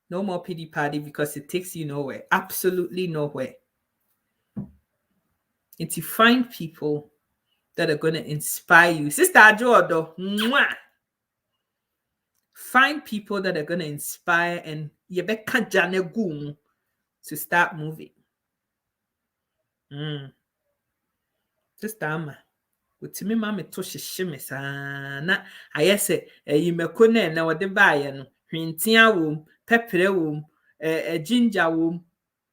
No more pity party because it takes you nowhere. Absolutely nowhere. And to find people that are going to inspire you. Sister Ajodo, find people that are going to inspire and yebeka janegum to start moving. Sister Ama, utimi mama to hyehyeme sana. Ayese yimeko na wode baaye no. Hwintia wom, pepere wom, ginger wom,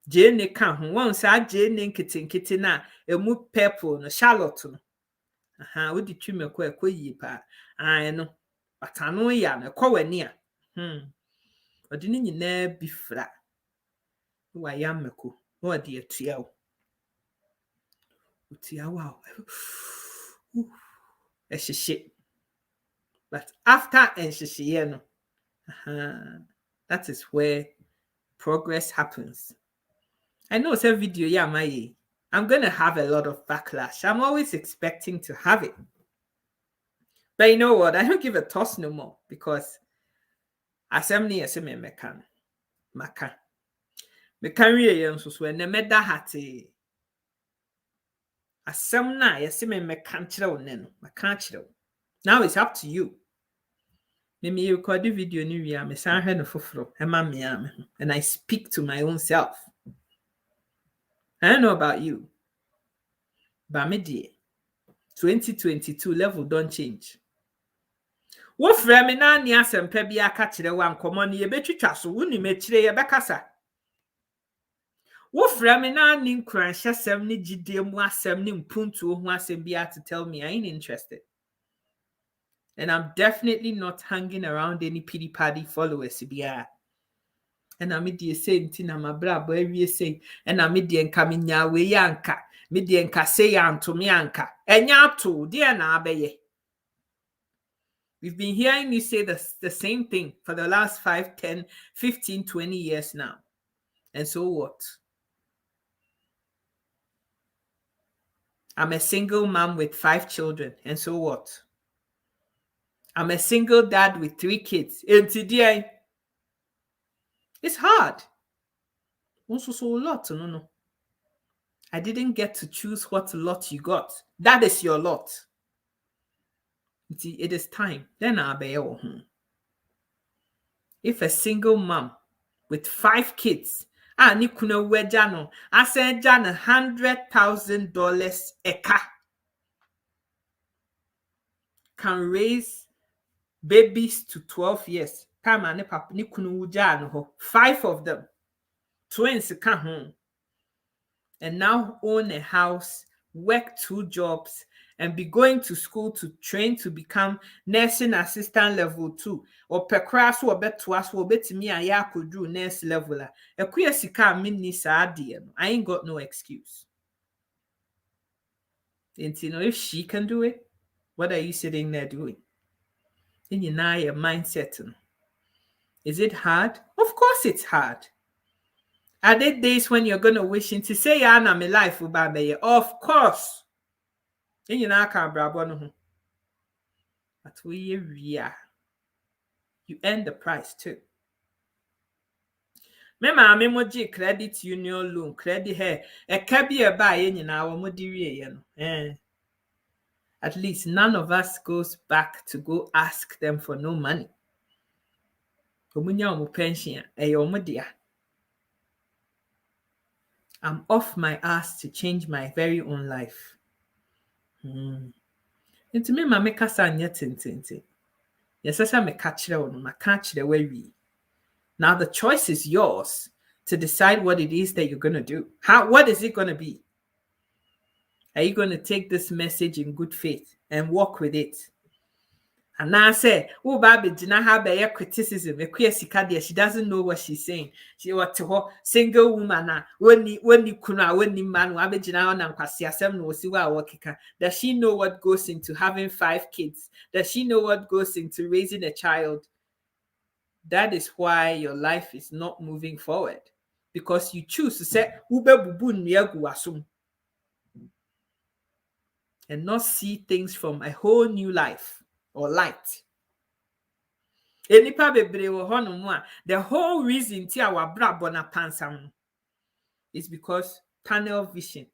jene ka ho. Won sa jene nkete na emu purple no charlotte no. Wodi twimeko ekoyi pa. No. Batano ya na kwa wani a. Odi ni nyina bifra. Wa yameko. No odi atua wo. Utia wow. Shit. But after enshishie no. That is where progress happens. I know it's a video I'm going to have a lot of backlash. I'm always expecting to have it. But you know what? I don't give a toss no more because assembly aseme mekan. Maka. Mekan wiye nso so na meda hate. Asem na yeseme mekan kire wo ne no. Maka kire wo. Now it's up to you. Me record the video ni wi am san hwe no foforo. Ema me am. And I speak to my own self. I don't know about you, but me dear, 2022 level don't change. Wo frɛ me na ni asɛmpa bi aka kyerɛ wa nkɔmɔ ne yɛbɛtwitwa so wo ni mekyire yɛbɛkasa. Wo frɛ me na ni nkranhyɛsɛm ne gyidie mu asɛm ne mpuntuo ho asɛm bi to tell me I ain't interested. And I'm definitely not hanging around any pity party followers biya. And I'm the same thing I'm a bra boy we say and I'm the enkaminya we yanka me the enka say to me anka enya to dear na abeye. We've been hearing you say the same thing for the last 5, 10, 15, 20 years now. And so what? I'm a single mom with 5 children. And so what? I'm a single dad with 3 kids. And today, it's hard. Also, so a lot, no. I didn't get to choose what lot you got. That is your lot. It is time. Then I'll be home. If a single mom with 5 kids, ni kuna wejano, I said jana $100,000 eka can raise babies to 12 years. Kama ne papa ni kuna wujano ho. 5 of them. Twins come home. And now own a house, work 2 jobs, and be going to school to train to become nursing assistant level 2 or pekras or bet to us or bet me I could do nurse level. A queer sika mini sadia. I ain't got no excuse. And you know, if she can do it, what are you sitting there doing? Then you know your mindset. Is it hard? Of course it's hard. Are there days when you're gonna wish to say Anna my life will be? Of course. And you know I can't brabo. But you earn the price too. Mema memoji credit union loan, credit hair, a cabby buy in our modiri. At least none of us goes back to go ask them for no money. Pension, I'm off my ass to change my very own life. And to me, my make us tintin. Yes, I me catch on my catch the way we. Now the choice is yours to decide what it is that you're gonna do. What is it gonna be? Are you gonna take this message in good faith and walk with it? And now I say, oh, baby, did not have a criticism. She doesn't know what she's saying. She was to her single woman. When you kuna, when you man, does she know what goes into having 5 kids? Does she know what goes into raising a child? That is why your life is not moving forward. Because you choose to say, and not see things from a whole new life. Or light. The whole reason our brabona pansam is because tunnel vision.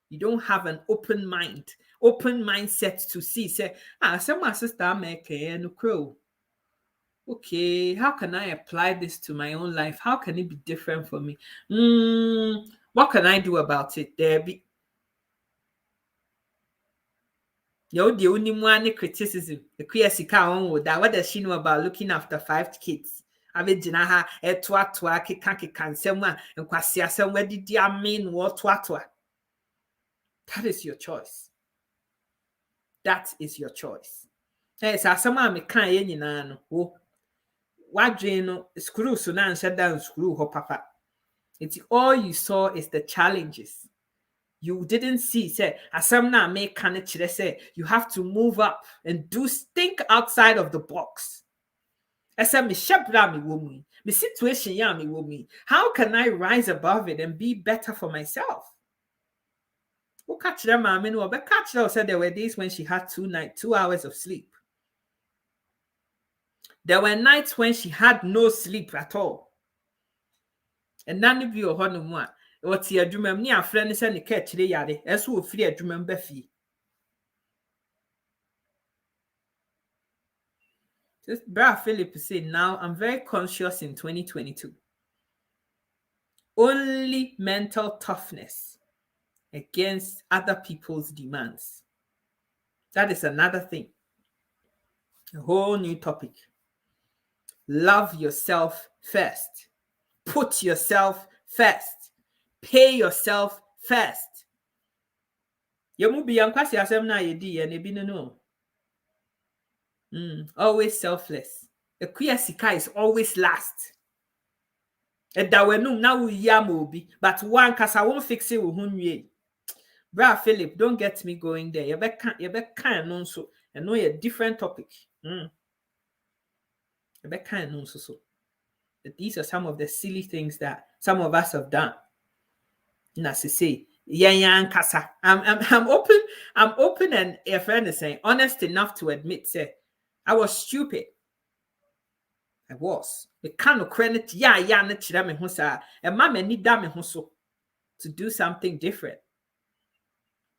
You don't have an open mindset to see. Say, my sister make no crow. Okay, how can I apply this to my own life? How can it be different for me? What can I do about it? There be. The only one criticism. The queer on what does she know about looking after 5 kids? I mean, Jinaha, etwa, can someone, and Quasia somewhere did you mean what twatwa? That is your choice. That is your choice. Hey, so someone me can't any nano. What dream screw so now shut down screw her papa. It's all you saw is the challenges. You didn't see, say, as some now make say, you have to move up and think outside of the box. As a me woman, me situation me woman. How can I rise above it and be better for myself? Who catch them, I mean, but catch her said there were days when she had 2 hours of sleep. There were nights when she had no sleep at all. And none of you are one. What's your dream? Near friend is any catch the yard, as who free a dream Beffy. Just Brad Philip said, now I'm very conscious in 2022. Only mental toughness against other people's demands. That is another thing. A whole new topic. Love yourself first. Put yourself first. Pay yourself first. Yemu bi yankwasi asem na yedi ye ne bi no. Always selfless. The queer sika is always last. Eda wenum na wo yam obi, but one kasa won fix it wo hunwie. Bra Philip, don't get me going there. You be kind no so. I know a different topic. You be kind no so. But these are some of the silly things that some of us have done. Na say, kasa. I'm open and a friend is saying honest enough to admit, say, I was stupid. I was. The kind of credit, na chira me ho sa. E ma me ni da me ho so to do something different.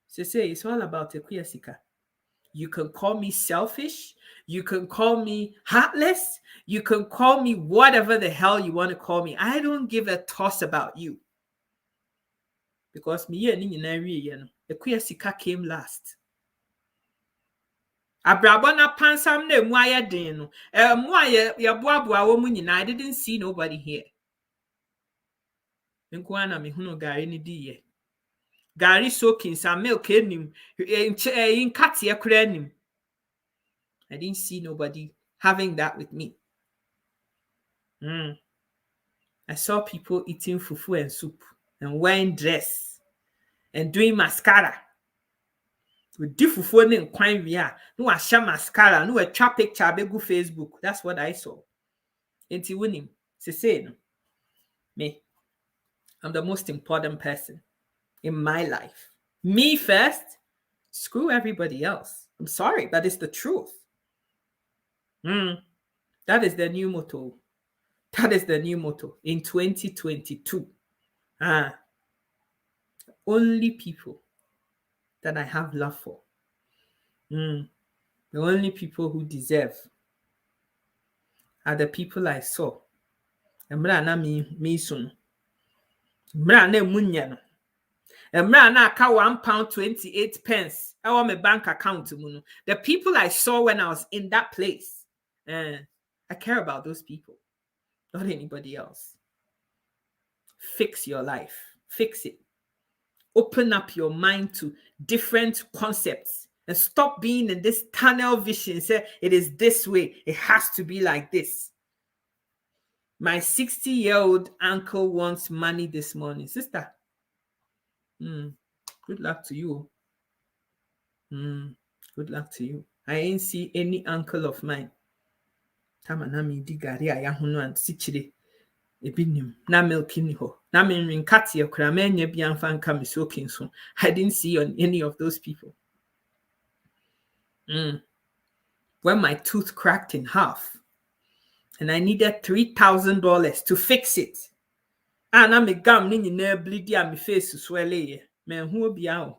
Say it's all about Ekuyasika. You can call me selfish. You can call me heartless. You can call me whatever the hell you want to call me. I don't give a toss about you. Because me and Ekuyasika came last. Abrabona pansam ne muaya den. Muaya ya boabua wo mu nyina. I didn't see nobody here. Nkwana me hunu gari ni di Gary soaking some milk in him in Katia Krenim. I didn't see nobody having that with me. I saw people eating fufu and soup and wearing dress and doing mascara. With fufu and quine via no a share mascara, no a trap picture be go Facebook. That's what I saw. Enti winning. Say no. Me. I'm the most important person in my life. Me first, screw everybody else. I'm sorry, but it's the truth. That is the new motto. That is the new motto in 2022. Only people that I have love for. The only people who deserve are the people I saw. Emra na me soon. Emra na munya no. Emra na ka £1.28 on my bank account. The people I saw when I was in that place, I care about those people, not anybody else. Fix your life. Fix it. Open up your mind to different concepts and stop being in this tunnel vision. Say it is this way. It has to be like this. My 60-year-old uncle wants money this morning. Sister, good luck to you. Good luck to you. I ain't see any uncle of mine. Tamanami di gari ayahunu and sichire. Ebinim na milking ho. Na min kati okra menye bianfa nka me soaking so. I didn't see on any of those people. When my tooth cracked in half and I needed $3,000 to fix it. And I'm a gum ni bleedy and my face to swell. Man, who be out?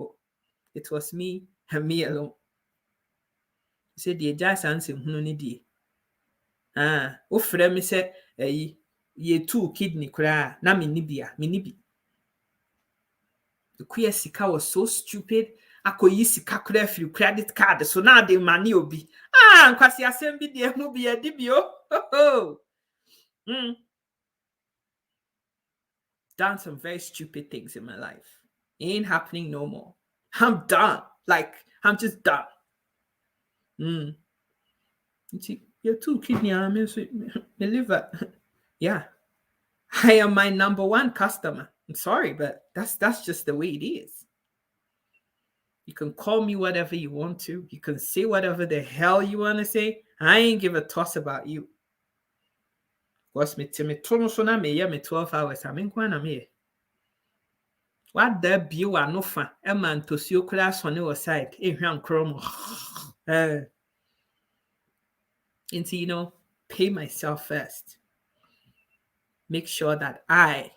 It was me and me alone. He said, the just answer who no need. Ofre me say, ye 2 kidney cry, na minibia, minibi. The queer sika was so stupid. Ako yi sika kura free credit card, so now the money obi. Nkwasi assembly de mu bi edibio. Done some very stupid things in my life. It ain't happening no more. I'm done. Like, I'm just done. You see, you're 2 kidney, I mean, my liver. Yeah. I am my number 1 customer. I'm sorry, but that's just the way it is. You can call me whatever you want to. You can say whatever the hell you want to say. I ain't give a toss about you. What's me to me 12 hours. I mean, when I'm here. What the view are no fun. A man to see your class on your side. And pay myself first. Make sure that I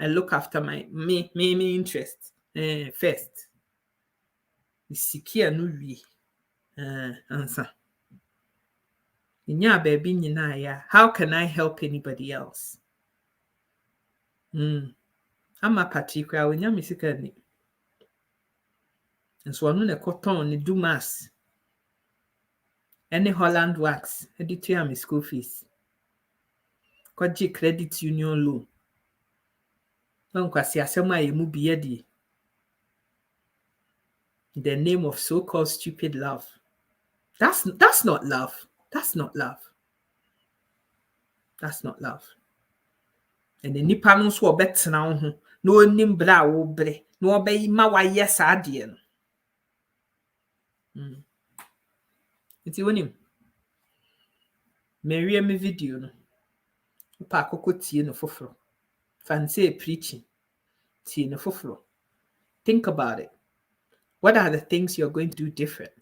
look after my me interest first. Secure no we answer. Baby, how can I help anybody else? ama particular when you sika ni. And so anu na cotton ni Dumas. Any Holland wax, edit ya my school fees. Kwaji credit union loan. Don't kwasi asema ye mu biye di. In the name of so-called stupid love. That's not love. That's not love. That's not love. And the nipa no so obetena wo ho na onim bra wo bre na obeyi ma wa yes ade no. Iti wonim. Merie me video no. Pa akoko tie no foforo. Fancy preaching. Tie no foforo. Think about it. What are the things you're going to do different?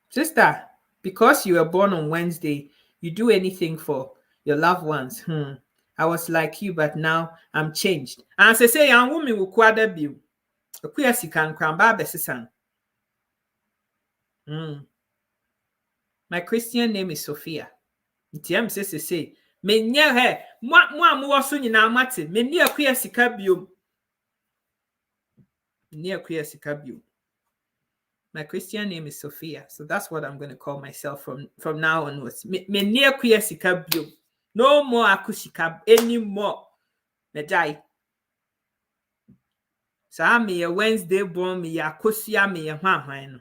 Sister, because you were born on Wednesday, you do anything for your loved ones. I was like you, but now I'm changed. And say, young woman will quadra bill. A queer sican cramba besisan. My Christian name is Sophia. TM says, say, me near her, more soon in our matter, me near queer sicabio. Near queer sicabio. My Christian name is Sophia, so that's what I'm going to call myself from now onwards. Me near queer sicabio. No more akushika anymore. Medai. So I'm a Wednesday born me yakosia me ya hwan no.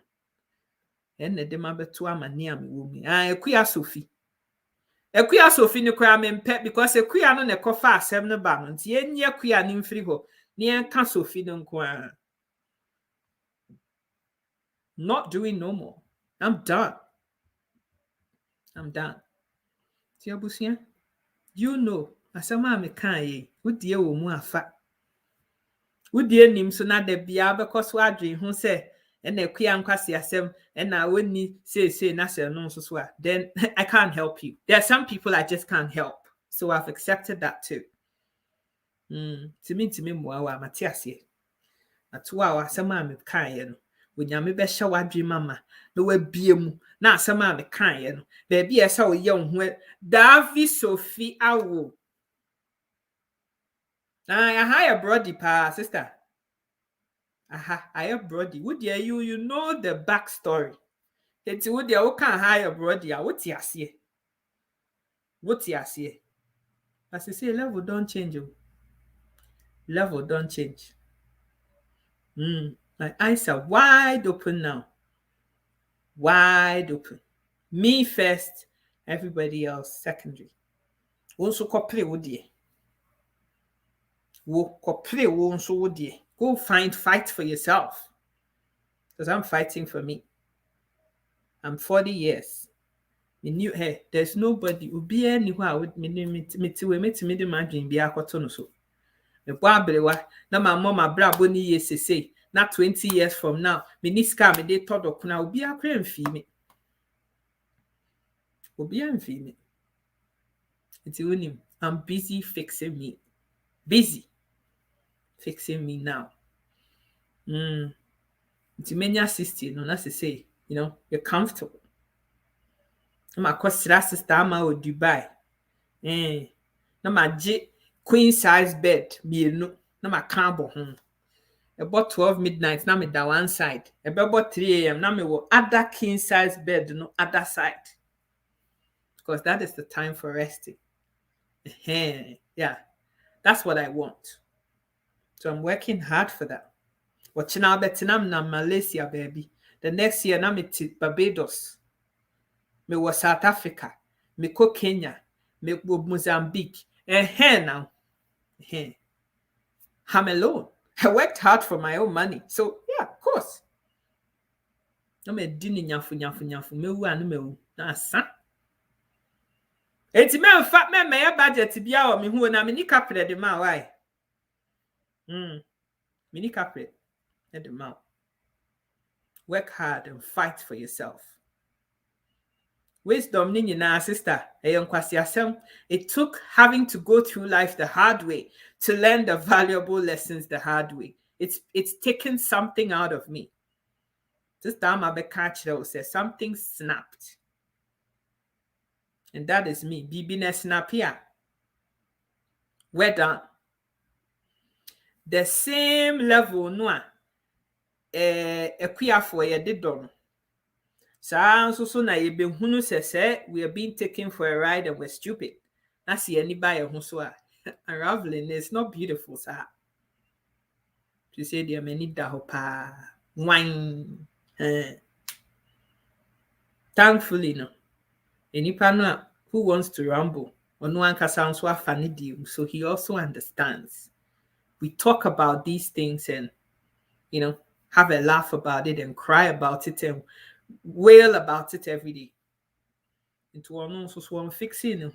En ne de mabeto amania me wo mi. Ekuya Sophie. Ekuya Sophie ne kwa me mpe because ekuya no ne kofa asem no ba no. Nti enye ekuya ni mfiri ho. Ne enka Sophie no nko. Not doing no more. I'm done. I'm done. Tiabusia. You know, asama me kan ye. Wodie wo mu afa. Wodie nim so na da bia because wadwe hu se na ekuya nkwase asem na woni say na se no so a. Then I can't help you. There are some people I just can't help. So I've accepted that too. Timi mo wa matiase. Atwa wa asama me kan ye no. Wonyame be hye wadwe mama na wabie mu na asama me kan ye no. Ba bia esa wo ye ho Davi Sophie awo. I hire Brody pa sister. I have Brody. Would you know the backstory? It's would you can hire Brody? What's your say? What's your say? As I say, level don't change. Level don't change. My eyes are wide open now. Wide open. Me first, everybody else secondary. Also copy would you? Go fight for yourself. Because I'm fighting for me. I'm 40 years. There's nobody who be anywhere with me the margin be a cotton so. The Barbara, now my mama brabo ni yes say, not 20 years from now, miniska me de todo kuna will be a crane fee. Will be a fee. It's him. I'm busy fixing me. Busy fixing me now. It's many 60, no, that's to say, you're comfortable. I'm a sister, I'm out Dubai. No, my queen size bed, me no, my cambo home. About 12 midnight, now me down one side. About 3 a.m., now me will other king size bed, no other side. Because that is the time for resting. Yeah, that's what I want. So I'm working hard for that. Watching out Vietnam na Malaysia, baby. The next year, na me Barbados. Me was South Africa. Me go Kenya. Me go Mozambique. Now. I'm alone. I worked hard for my own money. So, yeah, of course. No me dini nyafu. Me wu anu me wu. Na sa. Enti me mfa me budget bia o me hu na me ni capre de ma why. Me ni capre. Let them out. Work hard and fight for yourself. Wisdom ni na sister. It took having to go through life the hard way to learn the valuable lessons the hard way. It's taken something out of me. This time I be catch says something snapped. And that is me. Bibiness snap here. We're done. the same level no a ekuafo ye de do no. So na ye be hunu se we are being taken for a ride and we're stupid. That's the anybody who so unraveling is not beautiful, sir. To say there many dahopa wine. Thankfully, no. Enipa no who wants to ramble, or no one can sound so funny, so he also understands. We talk about these things and, have a laugh about it and cry about it and wail about it every day. Into one so one fixing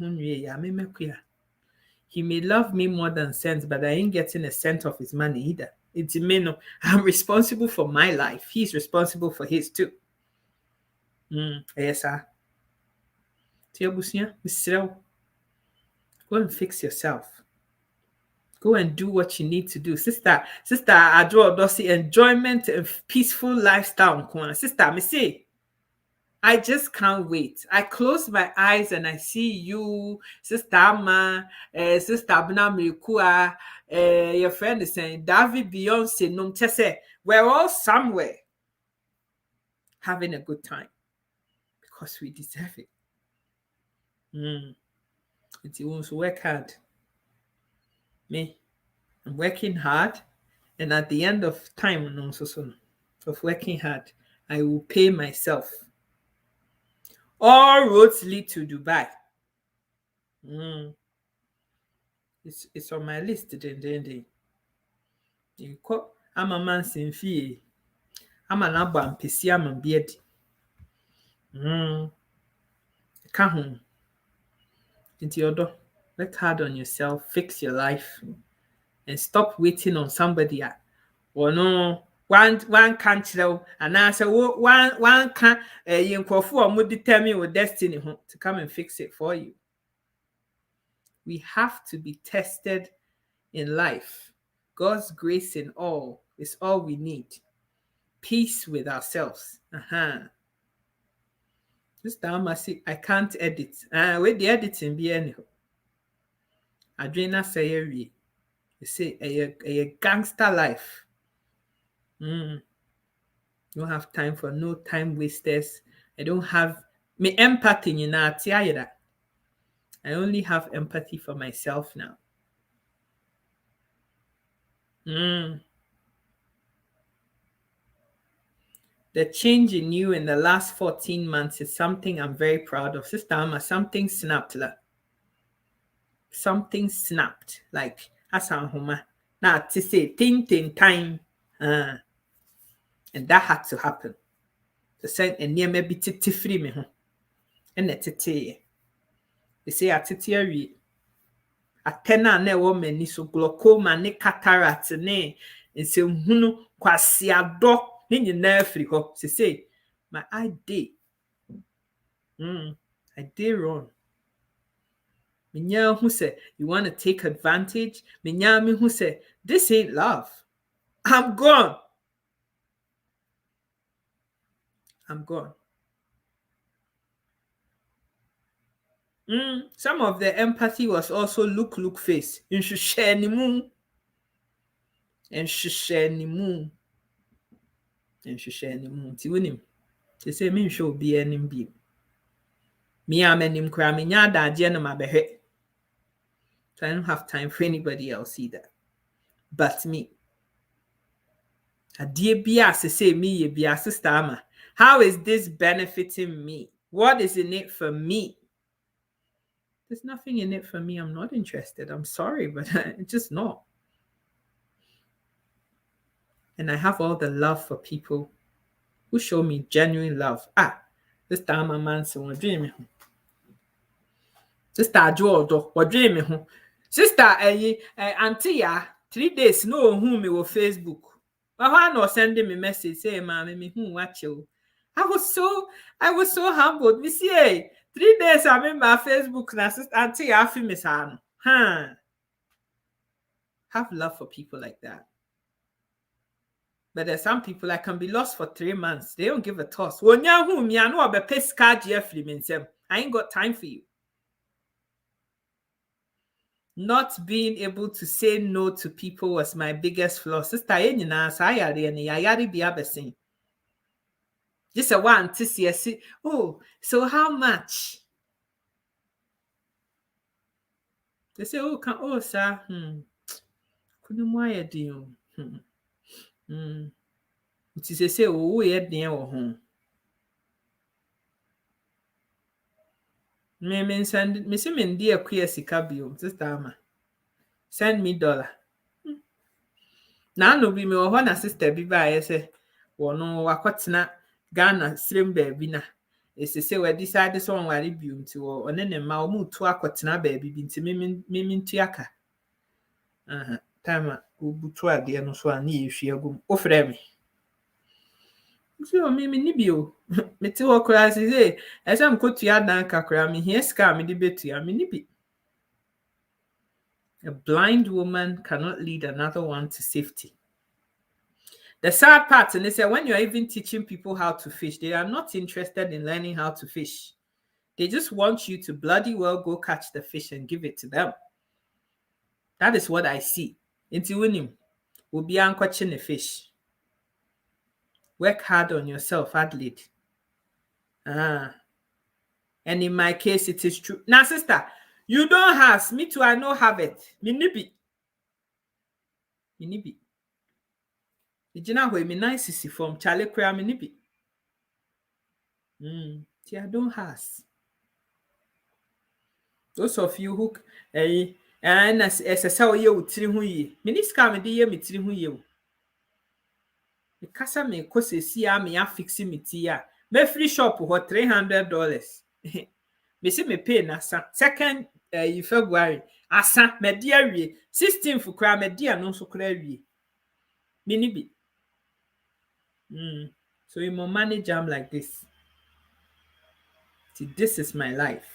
he may love me more than cents, but I ain't getting a cent of his money either. It's me. I'm responsible for my life. He's responsible for his too. Yes, sir. Go and fix yourself. Go and do what you need to do. Sister, I draw Dossi enjoyment and peaceful lifestyle. Sister, me say, I just can't wait. I close my eyes and I see you, Sister Amma, Sister Abna Mirikua, your friend is saying, David, Beyonce, Num Tese. We're all somewhere having a good time because we deserve it. It's you want to work hard. Me, I'm working hard, and at the end of time, of working hard, I will pay myself. All roads lead to Dubai. It's on my list. I'm a man sin fee. I'm an abba PC. I'm a beard. Come home. Into your door. Work hard on yourself. Fix your life, and stop waiting on somebody. Or no. One can't tell, and I say one can't would determine your destiny to come and fix it for you. We have to be tested in life. God's grace in all is all we need. Peace with ourselves. This time I can't edit. With the editing be anyhow. Adrena say you say a gangster life. Don't have time for no time wasters. I don't have me empathy in that. I only have empathy for myself now. The change in you in the last 14 months is something I'm very proud of. Sister Amma, something snapped. Something snapped. Like Asan Homa. Now to say tin time. And that had to happen. The same and near maybe titi free me. And that titi. They say a titi atena ne woman ni so glaucoma ne cataract ne and say hunu kwasi ado ne nyina afri ho. Say my eye day. I did wrong. Minya who say you want to take advantage. Minya me who say this ain't love. I'm gone. Some of the empathy was also look face. You should share any moon. And she share any moon. Tiwinim. They say me show be any be. Me am any cram in yada jenna behe. So I don't have time for anybody else either. But me. A dear bias say me ye be a sister Amma. How is this benefiting me? What is in it for me? There's nothing in it for me. I'm not interested. I'm sorry, but it's just not. And I have all the love for people who show me genuine love. This time my man so dream. Sister Joe, what dream? Sister, auntie, 3 days no who me with Facebook. But why not sending me message say, "Mommy, me who watch you?" I was so humbled. We see 3 days I'm in my Facebook and sister auntie I feel miss Have love for people like that. But there's some people that can be lost for 3 months. They don't give a toss. I ain't got time for you. Not being able to say no to people was my biggest flaw. Sister, yari bi abesi. Just a one to see. Oh, so how much? They say, oh, sir. Couldn't wire deal. It is a say, oh, yeah, dear, home. Me send me see me dear queer sika bio, sister ama. Send me $1. Na no bi me wo ho na sister bi ba ye se wono wakotena Ghana slim baabi na. Ese se we decide so onware bio nti wo one ne ma o mu tu akotena baabi bi nti me ntu aka. Time obutu ade no so an ye hwe agum. O frɛ me. So me ni bio. Me ti wo kura se esem kotu adan kakra me hia ska me de betu ya me ni bi. A blind woman cannot lead another one to safety. The sad part is that when you're even teaching people how to fish, they are not interested in learning how to fish. They just want you to bloody well go catch the fish and give it to them. That is what I see. Into winning will be catching the fish. Work hard on yourself, Adelaide. And in my case, it is true. Now, sister, you don't have me too. I know have it. Me nibi. Ijina hwe me nice si from Charlie Kura me nibi. I don't has. Those of you who and as a saw you tiri hu yi. Me ni ska me de ye me tiri hu ye. Me kasa me ko se si a me afix me ti a. Me free shop ho $300. Me se me pay na second February asa me de awie 16th kura me de no so kura awie. Me ni bi. So you must manage them like this. See, this is my life.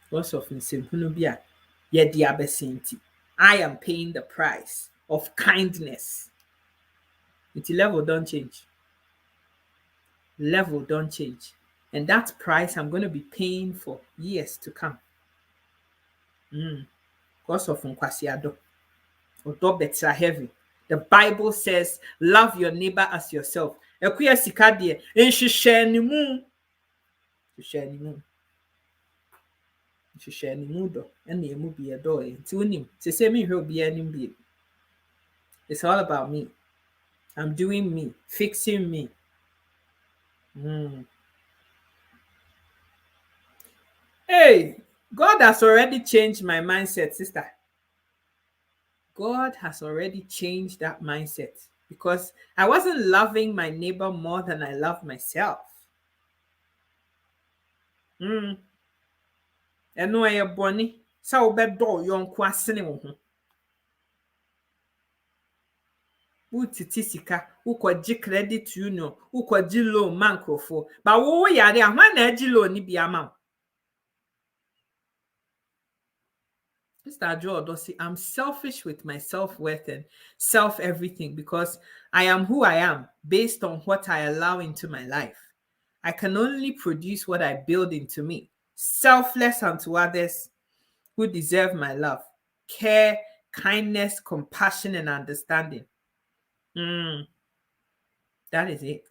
What's of Nsimhunubia? I am paying the price of kindness. It's level don't change. Level don't change. And that price I'm going to be paying for years to come. Because of Nkwasiado. Although better heavy. The Bible says, love your neighbor as yourself. Ekuya sikadie, enhihye ni mu. Nhihye ni mu do. Ene emu bi edo e. Ti wonim, se se me hwe obi anim bi. It's all about me. I'm doing me, fixing me. Hey, God has already changed my mindset, sister. God has already changed that mindset because I wasn't loving my neighbor more than I love myself. And no, I bonny. So bad door yon kwasene wo titisika wo kwaji credit union wo kwaji loan mankrofo ba wo yare ahwa na aji loan ni bia ma. Mr. Joe Odosi, I'm selfish with my self-worth and self-everything because I am who I am based on what I allow into my life. I can only produce what I build into me. Selfless unto others who deserve my love, care, kindness, compassion, and understanding. That is it.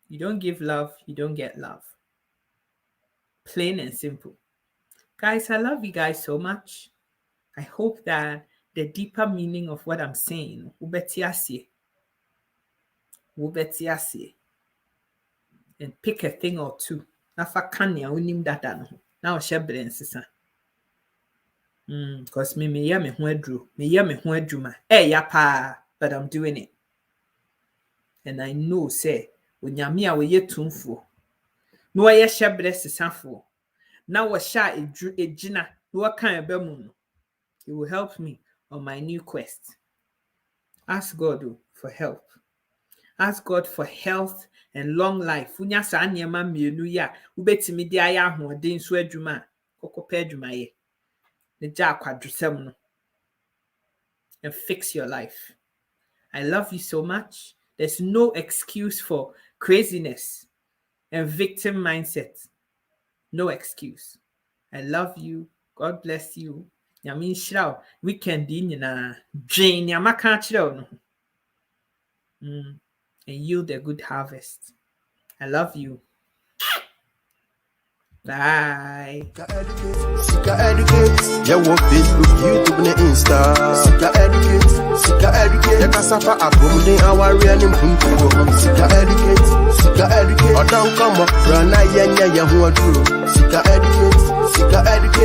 You don't give love, you don't get love. Plain and simple. Guys, I love you guys so much. I hope that the deeper meaning of what I'm saying will be and pick a thing or two. Now share brains. Because me hear me ho adwuma. But I'm doing it. And I know say onyame a we yetumfo. No aye share brains safo. Now what sha ejina no kan eba mu no. It will help me on my new quest. Ask God for help. Ask God for health and long life. Unya sa anyema mienu ya ubetimi di aya ahoden so adwuma kokopa adwuma ye. Ne ja kwadwesem no. And fix your life. I love you so much. There's no excuse for craziness and victim mindset. No excuse. I love you. God bless you. Nyame nhyira wo weekend yi nyina dwen ya maka kire wo no and yield a good harvest. I love you. Bye. Sika educate. Yeah, what Facebook, YouTube, and Insta. Sika educate. Yeah, cassava abom de awari and impunto. Sika educate. Or don't come up, run a yanya who are true. Sika educate.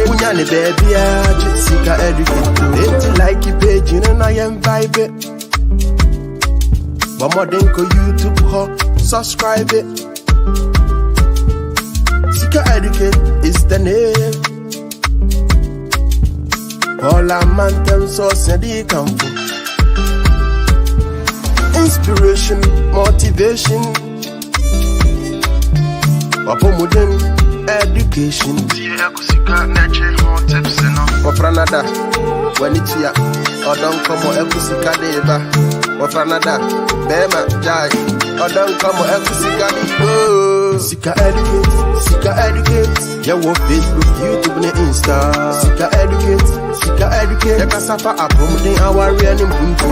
Unyani baby, Sika educate. Ain't like you page, you know I am vibe it. One more than YouTube, ho, subscribe it. Sika Educate is the name. All our man source and the campo. Inspiration, motivation. Wapomodern education. Wafranada, when it's here, or don't come or Ekusika deva. Wafranada, Bema, Jai, or don't come or Ekusika. Oh, Sika Educate. Yeah, what Facebook, YouTube, and Insta. Sika Educate. Yeah, cassava abom de awari and impunto.